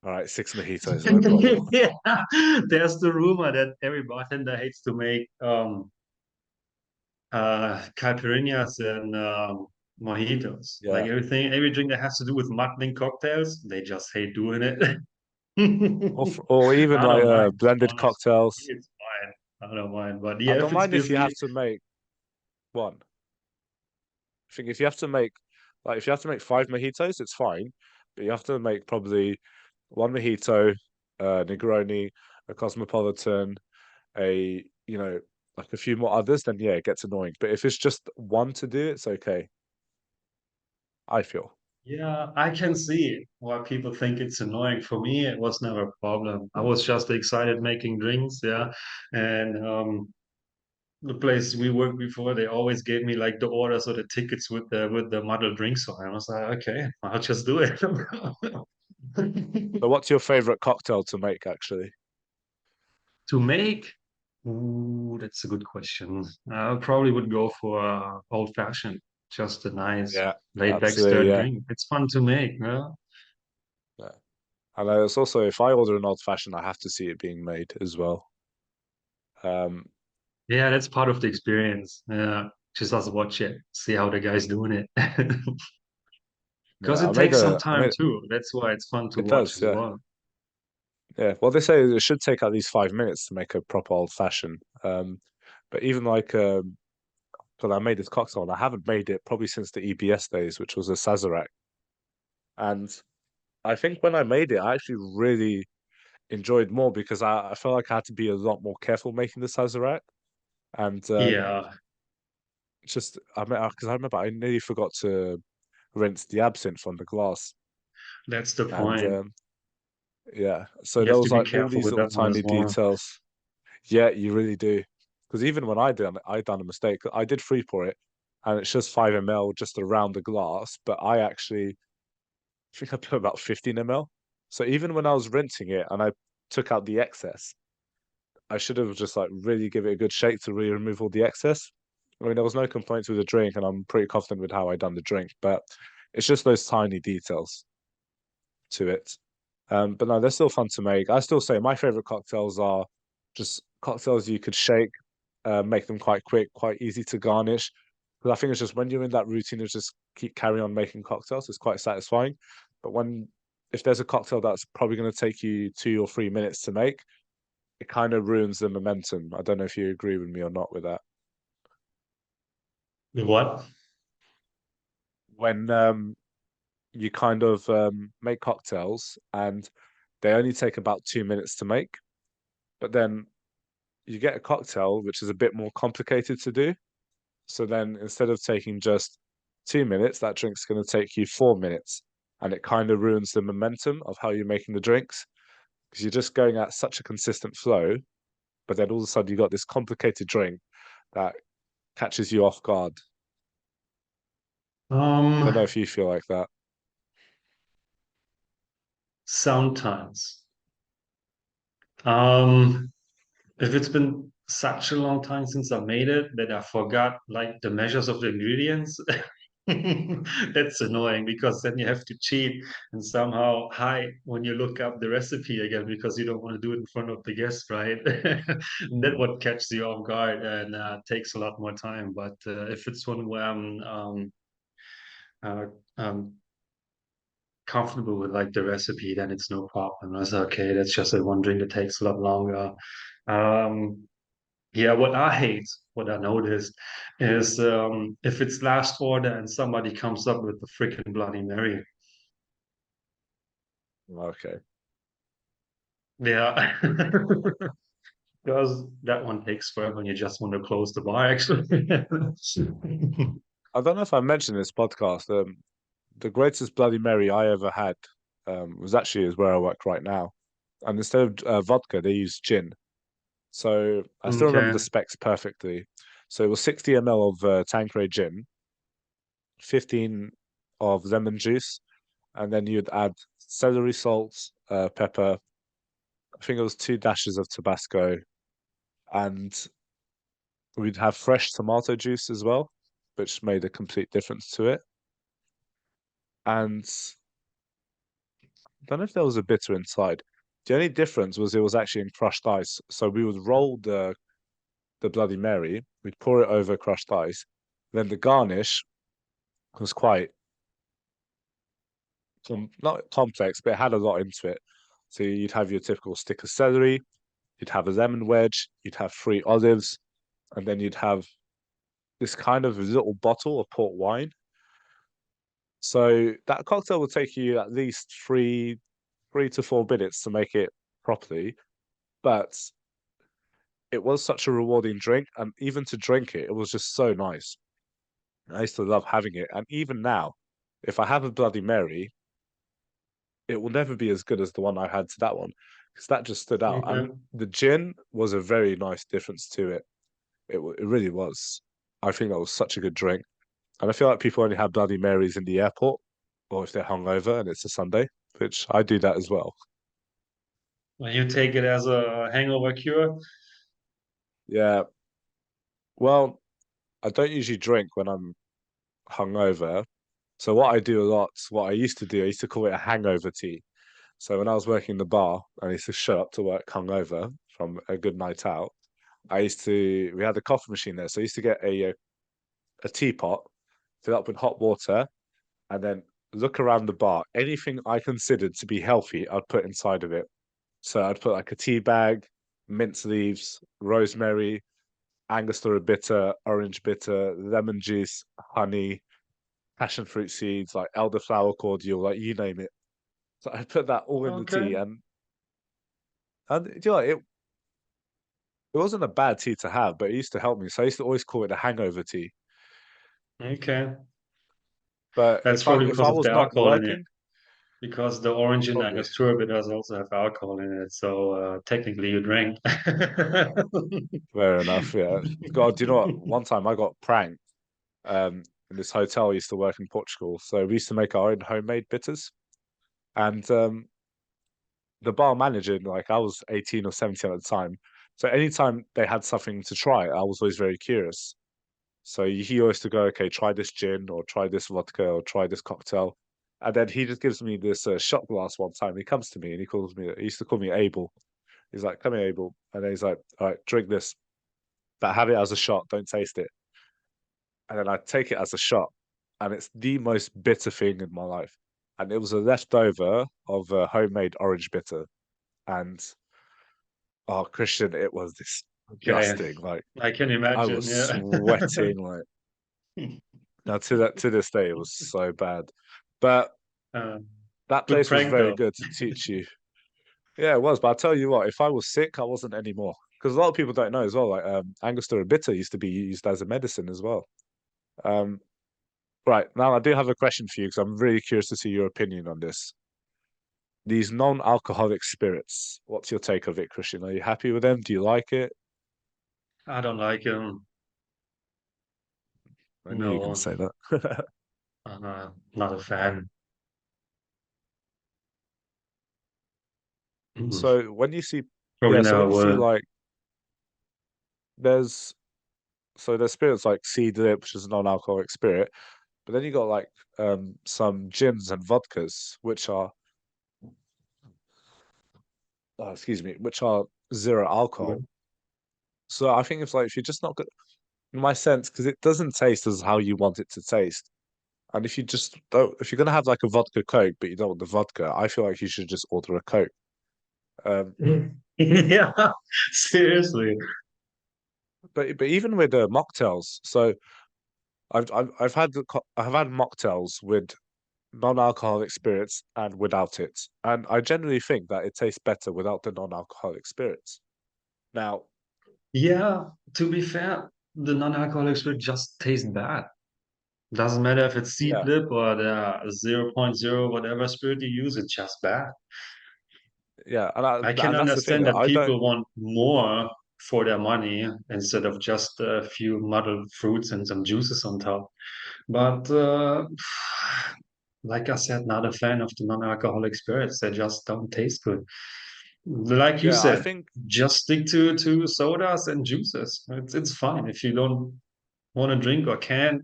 "All right, six mojitos, no problem." Yeah, there's the rumor that every bartender hates to make caipirinhas and mojitos. Like Yeah, everything, every drink that has to do with muddling cocktails, they just hate doing it. or even I like don't mind, to be blended honest. For me, cocktails. it's fine. I don't mind. But I yeah, if don't it's mind if you busy, have to make one. I think if you have to make if you have to make five mojitos, it's fine, but you have to make probably one mojito, Negroni, a Cosmopolitan, a like a few more others, then yeah, it gets annoying. But if it's just one to do, it's okay. I feel. yeah, I can see why people think it's annoying. For me, it was never a problem. I was just excited making drinks, yeah. And the place we worked before, they always gave me like the orders or the tickets with the model drinks on. I was like, okay, I'll just do it. But what's your favorite cocktail to make, actually? To make, ooh, that's a good question. I probably would go for old fashioned, just a nice Yeah, laid back absolutely. stirred Yeah, drink. It's fun to make, yeah. yeah. And it's also if I order an old fashioned, I have to see it being made as well. Um, Yeah, that's part of the experience. Yeah, just as watch it, see how the guy's doing it. Because yeah, it takes some I time made too. That's why it's fun to it watch does. as Yeah, well. yeah. Well, they say it should take at least 5 minutes to make a proper old fashioned. But even like because I made this cocktail and I haven't made it probably since the EBS days, which was a Sazerac. And I think when I made it, I actually really enjoyed more because I felt like I had to be a lot more careful making the Sazerac. And Yeah, just I mean, because I remember I nearly forgot to rinse the absinthe on the glass, that's the and point. yeah, so You there have to was be like all careful these with little that one as tiny well. details. Yeah, you really do. Because even when I done a mistake. I did free pour it, and it's just 5 ml just around the glass. But I actually think I put about 15 ml. So even when I was rinsing it and I took out the excess, I should have just like really give it a good shake to really remove all the excess. I mean, there was no complaints with the drink, and I'm pretty confident with how I done the drink. But it's just those tiny details to it. But no, they're still fun to make. I still say my favorite cocktails are just cocktails you could shake, make them quite quick, quite easy to garnish. Because I think it's just when you're in that routine of just keep carry on making cocktails, it's quite satisfying. But when if there's a cocktail that's probably going to take you 2 or 3 minutes to make, it kind of ruins the momentum. I don't know if you agree with me or not with that. The what? When you kind of make cocktails and they only take about 2 minutes to make, but then you get a cocktail which is a bit more complicated to do. So then instead of taking just 2 minutes, that drink's going to take you 4 minutes. And it kind of ruins the momentum of how you're making the drinks because you're just going at such a consistent flow. But then all of a sudden, you got this complicated drink that catches you off guard. I don't know Um, if you feel like that. Sometimes. Um, if it's been such a long time since I made it that I forgot like the measures of the ingredients, that's annoying because then you have to cheat and somehow hide when you look up the recipe again because you don't want to do it in front of the guest, right? And that Mm. what catches you off guard and takes a lot more time. But if it's one where I'm uh, um, comfortable with like the recipe, then it's no problem. I was okay, that's just a one drink that takes a lot longer. Um, yeah, what I hate, what I noticed is if it's last order and somebody comes up with the freaking Bloody Mary. Okay. Yeah. Because that one takes forever and you just want to close the bar, actually. I don't know if I mentioned this podcast. The greatest Bloody Mary I ever had was actually is where I work right now. And instead of vodka, they use gin. So I still remember the Okay. specs perfectly. So it was 60 ml of Tanqueray gin, 15 of lemon juice, and then you'd add celery salt, pepper. I think it was 2 dashes of Tabasco, and we'd have fresh tomato juice as well, which made a complete difference to it. And I don't know if there was a bitter inside. The only difference was it was actually in crushed ice. So we would roll the Bloody Mary, we'd pour it over crushed ice. Then the garnish was quite not complex, but it had a lot into it. So you'd have your typical stick of celery, you'd have a lemon wedge, you'd have 3 olives, and then you'd have this kind of little bottle of port wine. So that cocktail will take you at least 3 to 4 minutes to make it properly. But it was such a rewarding drink, and even to drink it, it was just so nice. I used to love having it, and even now, if I have a Bloody Mary, it will never be as good as the one I had to that one because that just stood out. And Okay. the gin was a very nice difference to it. It really was. I think that was such a good drink, and I feel like people only have Bloody Marys in the airport or if they're hungover and it's a Sunday, which I do that as well. Well, you take it as a hangover cure? Yeah. Well, I don't usually drink when I'm hungover. So what I do a lot, what I used to do, I used to call it a hangover tea. So when I was working in the bar, I used to show up to work hungover from a good night out. We had a coffee machine there, so I used to get a teapot, fill up with hot water, and then look around the bar. Anything I considered to be healthy, I'd put inside of it. So I'd put like a tea bag, mint leaves, rosemary, Angostura bitter, orange bitter, lemon juice, honey, passion fruit seeds, like elderflower cordial, like you name it. So I put that all in the tea, Okay. and you know, it wasn't a bad tea to have, but it used to help me. So I used to always call it a hangover tea. Okay. But That's probably if I because of was the not alcohol in it. working, Because the orange and probably Angostura bitters also have alcohol in it, so technically you drank. fair enough. Yeah. God, do you know what? One time I got pranked. In this hotel I used to work in Portugal, so we used to make our own homemade bitters, and the bar manager, like I was 18 or 17 at the time, so anytime they had something to try, I was always very curious. So he used to go, okay, try this gin or try this vodka or try this cocktail. And then he just gives me this shot glass one time. He comes to me and he used to call me Abel. He's like, come here, Abel. And then he's like, all right, drink this, but have it as a shot. Don't taste it. And then I take it as a shot. And it's the most bitter thing in my life. And it was a leftover of a homemade orange bitter. And oh, Christian, it was Okay, disgusting. Like I can I imagine. was Yeah. sweating. Like now to this day, it was so bad. But uh, that good place was prank very though. good to teach you. Yeah, it was. But I tell you what, if I was sick, I wasn't anymore. Because a lot of people don't know as well. Like Angostura bitter used to be used as a medicine as well. Um, right now, I do have a question for you because I'm really curious to see your opinion on this. These non-alcoholic spirits. What's your take of it, Christian? Are you happy with them? Do you like it? I don't like him. I knew you were going to No, say that. I'm not a fan. Mm, So when you see, probably yeah, so never when you see will. like there's there's spirits like Sea Lip, which is a non-alcoholic spirit, but then you got like some gins and vodkas, which are excuse me, which are zero alcohol. So I think it's like if you're just not good, in my sense, because it doesn't taste as how you want it to taste. And if you just don't, if you're gonna have like a vodka Coke, but you don't want the vodka, I feel like you should just order a Coke. Um, Yeah, seriously. but even with mocktails, so I've had I've had mocktails with non-alcoholic spirits and without it, and I generally think that it tastes better without the non-alcoholic spirits. Now, Yeah, to be fair, the non-alcoholic spirit just tastes bad. Doesn't matter if it's seed yeah, lip or the zero point 0.0 whatever spirit you use, it's just bad. yeah, I can and that's the thing. understand that I don't. people want more for their money instead of just a few muddled fruits and some juices on top. But like I said, not a fan of the non-alcoholic spirits. They just don't taste good. Like you Yeah, I said, think just stick to sodas and juices. It's fine if you don't want to drink or can,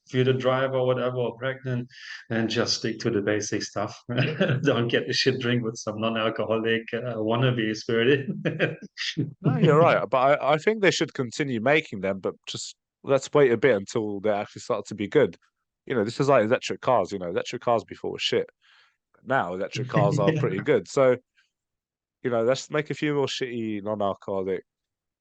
if you're the driver or whatever or pregnant, then just stick to the basic stuff. Don't get the shit drink with some non-alcoholic wannabe spirit. no, you're right. But I think they should continue making them, but just let's wait a bit until they actually start to be good. You know, this is like electric cars. You know, electric cars before were shit. Now electric cars are pretty good. So you know, let's make a few more shitty non-alcoholic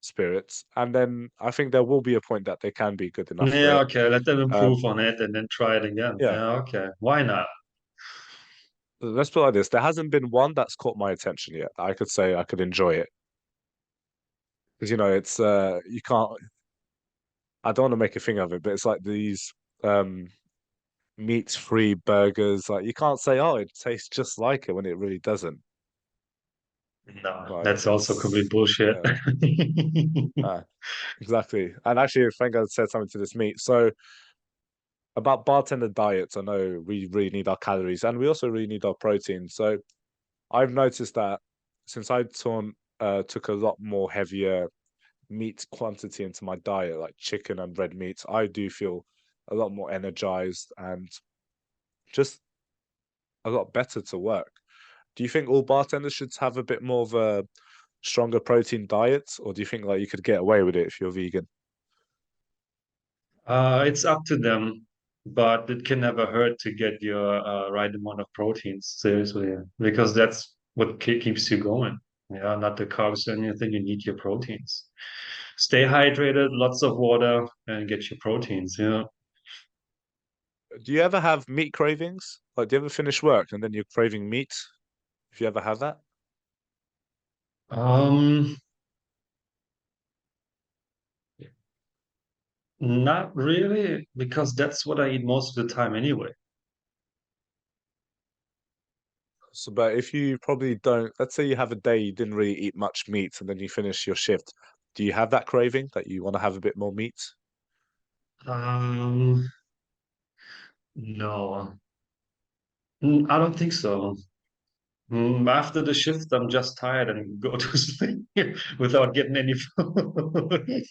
spirits, and then I think there will be a point that they can be good enough for Yeah, it. okay, let them Um, improve on it and then try it again. yeah, Yeah, okay, why not? let's put it like this: there hasn't been one that's caught my attention yet. I could say I could enjoy it because you know it's you can't. I don't want to make a thing of it, but it's like these um meat-free burgers. Like you can't say, oh, it tastes just like it when it really doesn't. No, Like that's also complete it's bullshit. yeah, exactly. And actually, thank God I said something to this meat. So about bartender diets, I know we really need our calories and we also really need our protein. So I've noticed that since took a lot more heavier meat quantity into my diet, like chicken and red meat, I do feel a lot more energized and just a lot better to work. Do you think all bartenders should have a bit more of a stronger protein diet, or do you think like you could get away with it if you're vegan? It's up to them, but it can never hurt to get your right amount of proteins, seriously, because that's what keeps you going. Yeah, not the carbs or anything. You need your proteins. Stay hydrated, lots of water, and get your proteins. Yeah. Do you ever have meat cravings? Like, do you ever finish work and then you're craving meat? If you ever have that? Um, Not really, because that's what I eat most of the time anyway. So, but if you probably don't, let's say you have a day you didn't really eat much meat and then you finish your shift, do you have that craving that you want to have a bit more meat? Um, no, I don't think so. After the shift, I'm just tired and go to sleep without getting any food.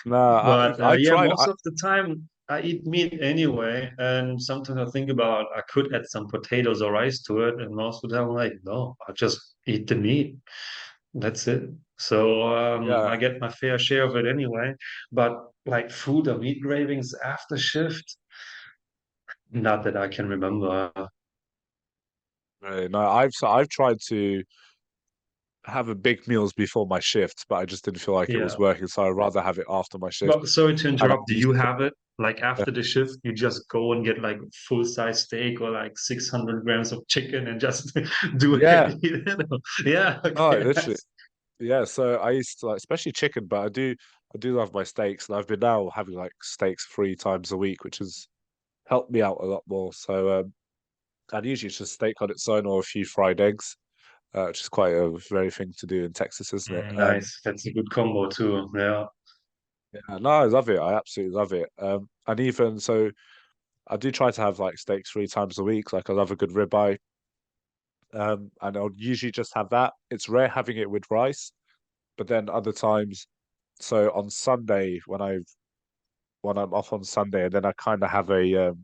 No, But I yeah, tried. most of the time I eat meat anyway, and sometimes I think about I could add some potatoes or rice to it, and most of the time I'm like, no, I'll just eat the meat. That's it. So Yeah, I get my fair share of it anyway. But like food or meat cravings after shift, not that I can remember. no, I've tried to have a big meals before my shift, but I just didn't feel like it was Yeah. working, so I'd rather have it after my shift. Well, sorry to And I interrupt. Do used you to, have it like after the shift? You just go and get like full size steak or like 600 grams of chicken and just do it yeah, and eat it? Yeah, no, okay, literally, nice. yeah. So I used to like, especially chicken, but I do love my steaks, and I've been now having like steaks 3 times a week, which has helped me out a lot more. So and usually it's just steak on its own or a few fried eggs, which is quite a very thing to do in Texas, isn't it? Nice. That's a good combo too. Yeah. Yeah, no, I love it. I absolutely love it. And even so, I do try to have like steaks 3 times a week. Like I love a good ribeye. And I'll usually just have that. It's rare having it with rice, but then other times, so on Sunday when I'm off on Sunday, and then I kind of have a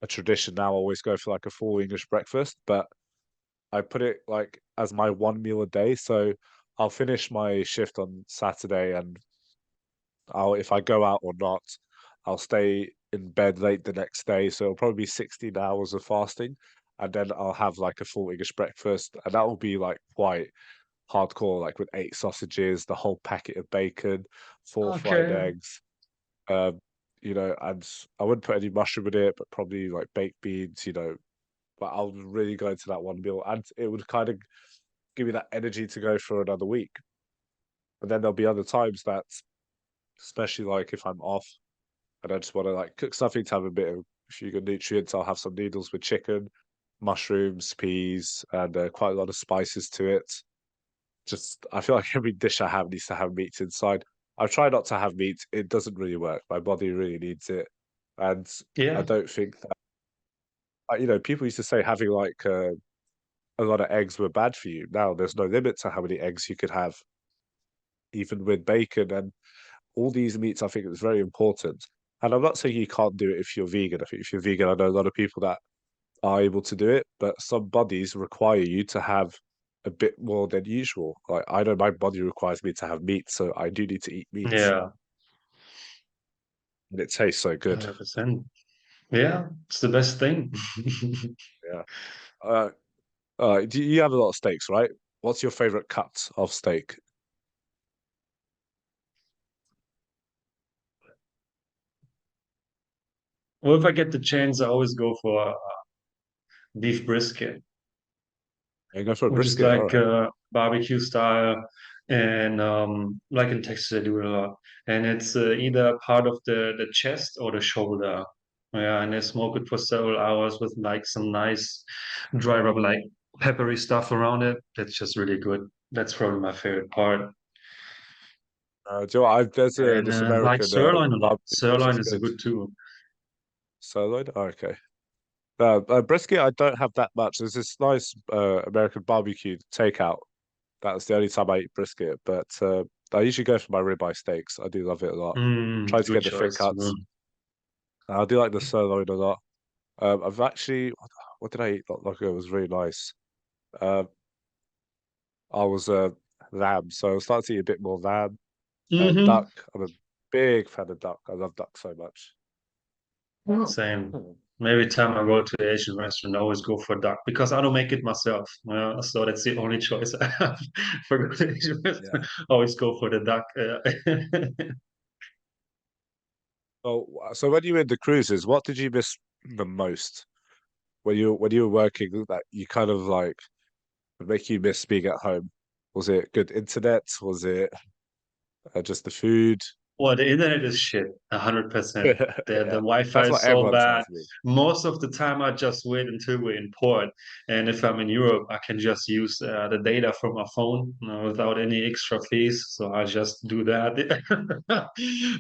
tradition now. I always go for like a full English breakfast, but I put it like as my one meal a day. So I'll finish my shift on Saturday, and I'll if I go out or not, I'll stay in bed late the next day. So it'll probably be 16 hours of fasting, and then I'll have like a full English breakfast, and that will be like quite hardcore, like with 8 sausages, the whole packet of bacon, 4 fried Okay. eggs. Um, and I wouldn't put any mushroom in it, but probably like baked beans, but I'll really go into that one meal, and it would kind of give me that energy to go for another week. But then there'll be other times that, especially like if I'm off and I just want to like cook something to have a bit of a few good nutrients, I'll have some noodles with chicken, mushrooms, peas, and quite a lot of spices to it. Just I feel like every dish I have needs to have meat inside. I try not to have meat; it doesn't really work. My body really needs it, and I Yeah. don't think that people used to say having like a lot of eggs were bad for you. Now there's no limit to how many eggs you could have, even with bacon and all these meats. I think it's very important. And I'm not saying you can't do it if you're vegan. I think if you're vegan, I know a lot of people that are able to do it, but some bodies require you to have a bit more than usual. Like I know my body requires me to have meat, so I do need to eat meat, Yeah. and it tastes so good. 100%. Yeah, it's the best thing. Yeah. Uh, do you have a lot of steaks, right? What's your favorite cut of steak? Well, if I get the chance, I always go for beef brisket, You go for a which is brisket, all like right. barbecue style, and like in Texas, I do it a lot. And it's either part of the chest or the shoulder. Yeah, and they smoke it for several hours with like some nice dry rub, like peppery stuff around it. That's just really good. That's probably my favorite part. Do you know what, there's And this like American sirloin a lot. barbecue sauce is Sirloin is a good. good too. Sirloin? Oh, okay. Brisket, I don't have that much. There's this nice American barbecue takeout. That's the only time I eat brisket, but I usually go for my ribeye steaks. I do love it a lot. Try to Good get the thick choice. cuts. I do like the sirloin a lot. I've actually, what did I eat not long ago? It was really nice. Uh, I was lamb, so I started to eat a bit more lamb. Mm-hmm. Duck. I'm a big fan of duck. I love duck so much. Same. Every time I go to the Asian restaurant, I always go for duck because I don't make it myself. So that's the only choice I have for going to Asian Yeah. restaurant. I always go for the duck. Well, so when you were in the cruises, what did you miss the most when you were working that you kind of like would make you miss being at home? Was it good internet? Was it just the food? Well, the internet is shit, 100%. The Yeah, Wi-Fi that's is what so everyone bad. tells me. Most of the time, I just wait until we're in port, and if I'm in Europe, I can just use the data from my phone without any extra fees. So I just do that.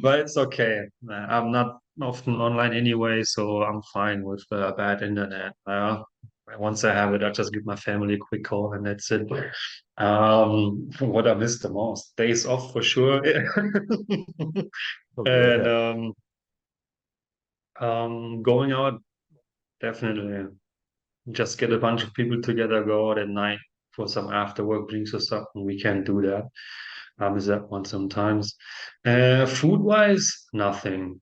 But it's okay. I'm not often online anyway, so I'm fine with bad internet. Once I have it, I just give my family a quick call, and that's it. What I miss the most, days off for sure. Oh, And yeah. going out, definitely. Just get a bunch of people together, go out at night for some after work drinks or something. We can do that. I miss that one sometimes. Food wise, nothing.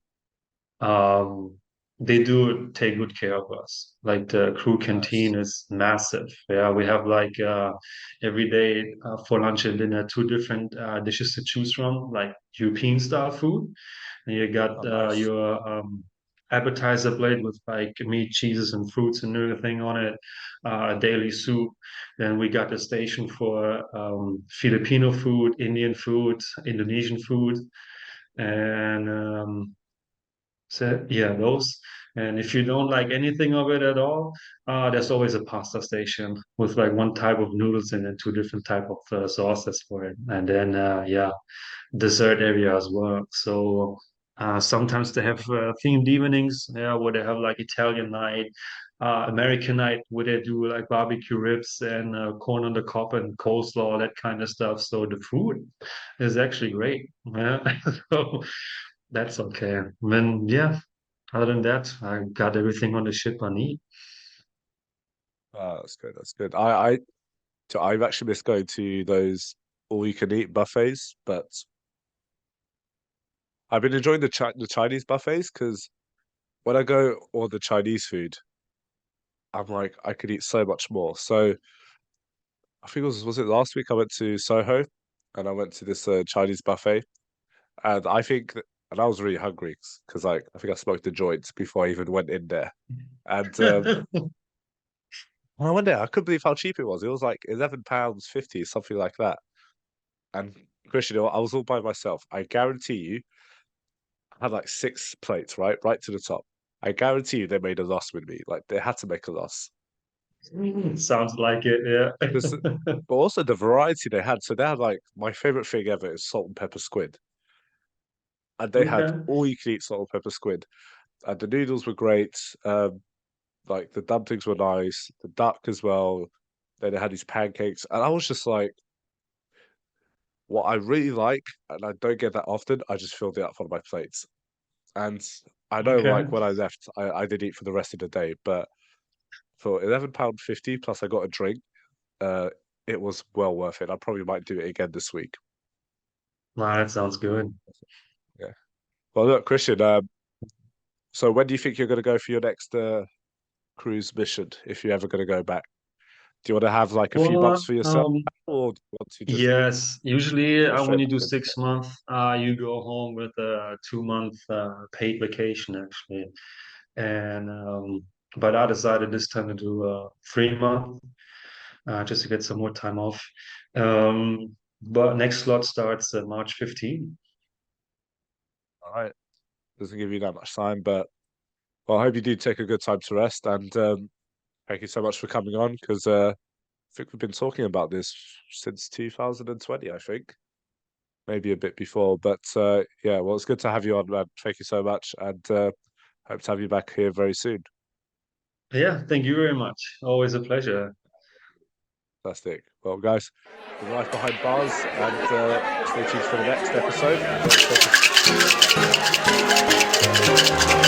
Um, they do take good care of us. Like the crew Nice. canteen is massive. Yeah, we have like every day for lunch and dinner two different dishes to choose from, like European style food. And you got Oh, nice. your appetizer plate with like meat, cheeses, and fruits and everything on it. A daily soup. Then we got a station for Filipino food, Indian food, Indonesian food, and so yeah, those. And if you don't like anything of it at all, there's always a pasta station with like one type of noodles and then two different type of sauces for it. And then yeah, dessert area as well. So sometimes they have themed evenings, yeah, where they have like Italian night, American night, where they do like barbecue ribs and corn on the cob and coleslaw, that kind of stuff. So the food is actually great. Yeah. So that's okay. Then yeah, other than that, I got everything on the ship I need. Oh, that's good. That's good. So I've actually missed going to those all you can eat buffets, but I've been enjoying the Chinese buffets because when I go order Chinese food, I'm like I could eat so much more. So I think was it last week I went to Soho and I went to this Chinese buffet and and I was really hungry because like I think I smoked a joint before I even went in there. And when I went there, I couldn't believe how cheap it was. It was like £11.50, something like that. And Christian, I was all by myself. I guarantee you, I had like six plates, right to the top. I guarantee you they made a loss with me. Like they had to make a loss. Sounds like it, Because, yeah. but also the variety they had. So they had like my favorite thing ever is salt and pepper squid, and they had Okay. all you can eat salt and pepper squid. And the noodles were great. Like the dumplings were nice, the duck as well. Then they had these pancakes, and I was just like, what I really like, and I don't get that often. I just filled it up on my plates, and I know Okay. like when I left, I did eat for the rest of the day, but for £11.50 plus I got a drink, uh, it was well worth it. I probably might do it again this week. Wow, that sounds good. Yeah. Well, look, Christian. So when do you think you're going to go for your next cruise mission? If you're ever going to go back, do you want to have like a few months Well, for yourself, or do you want to just yes. Usually, go when straight you back do into 6 months, you go home with a 2 month paid vacation, actually. And but I decided this time to do 3 month, just to get some more time off. But next slot starts March 15th. All right. Doesn't give you that much time, but well, I hope you do take a good time to rest. And thank you so much for coming on because I think we've been talking about this since 2020, I think, maybe a bit before. But yeah, well, it's good to have you on, man. Thank you so much, and hope to have you back here very soon. Yeah, thank you very much. Always a pleasure. Fantastic. Well, guys, the life behind bars, and stay tuned for the next episode. And don't forget to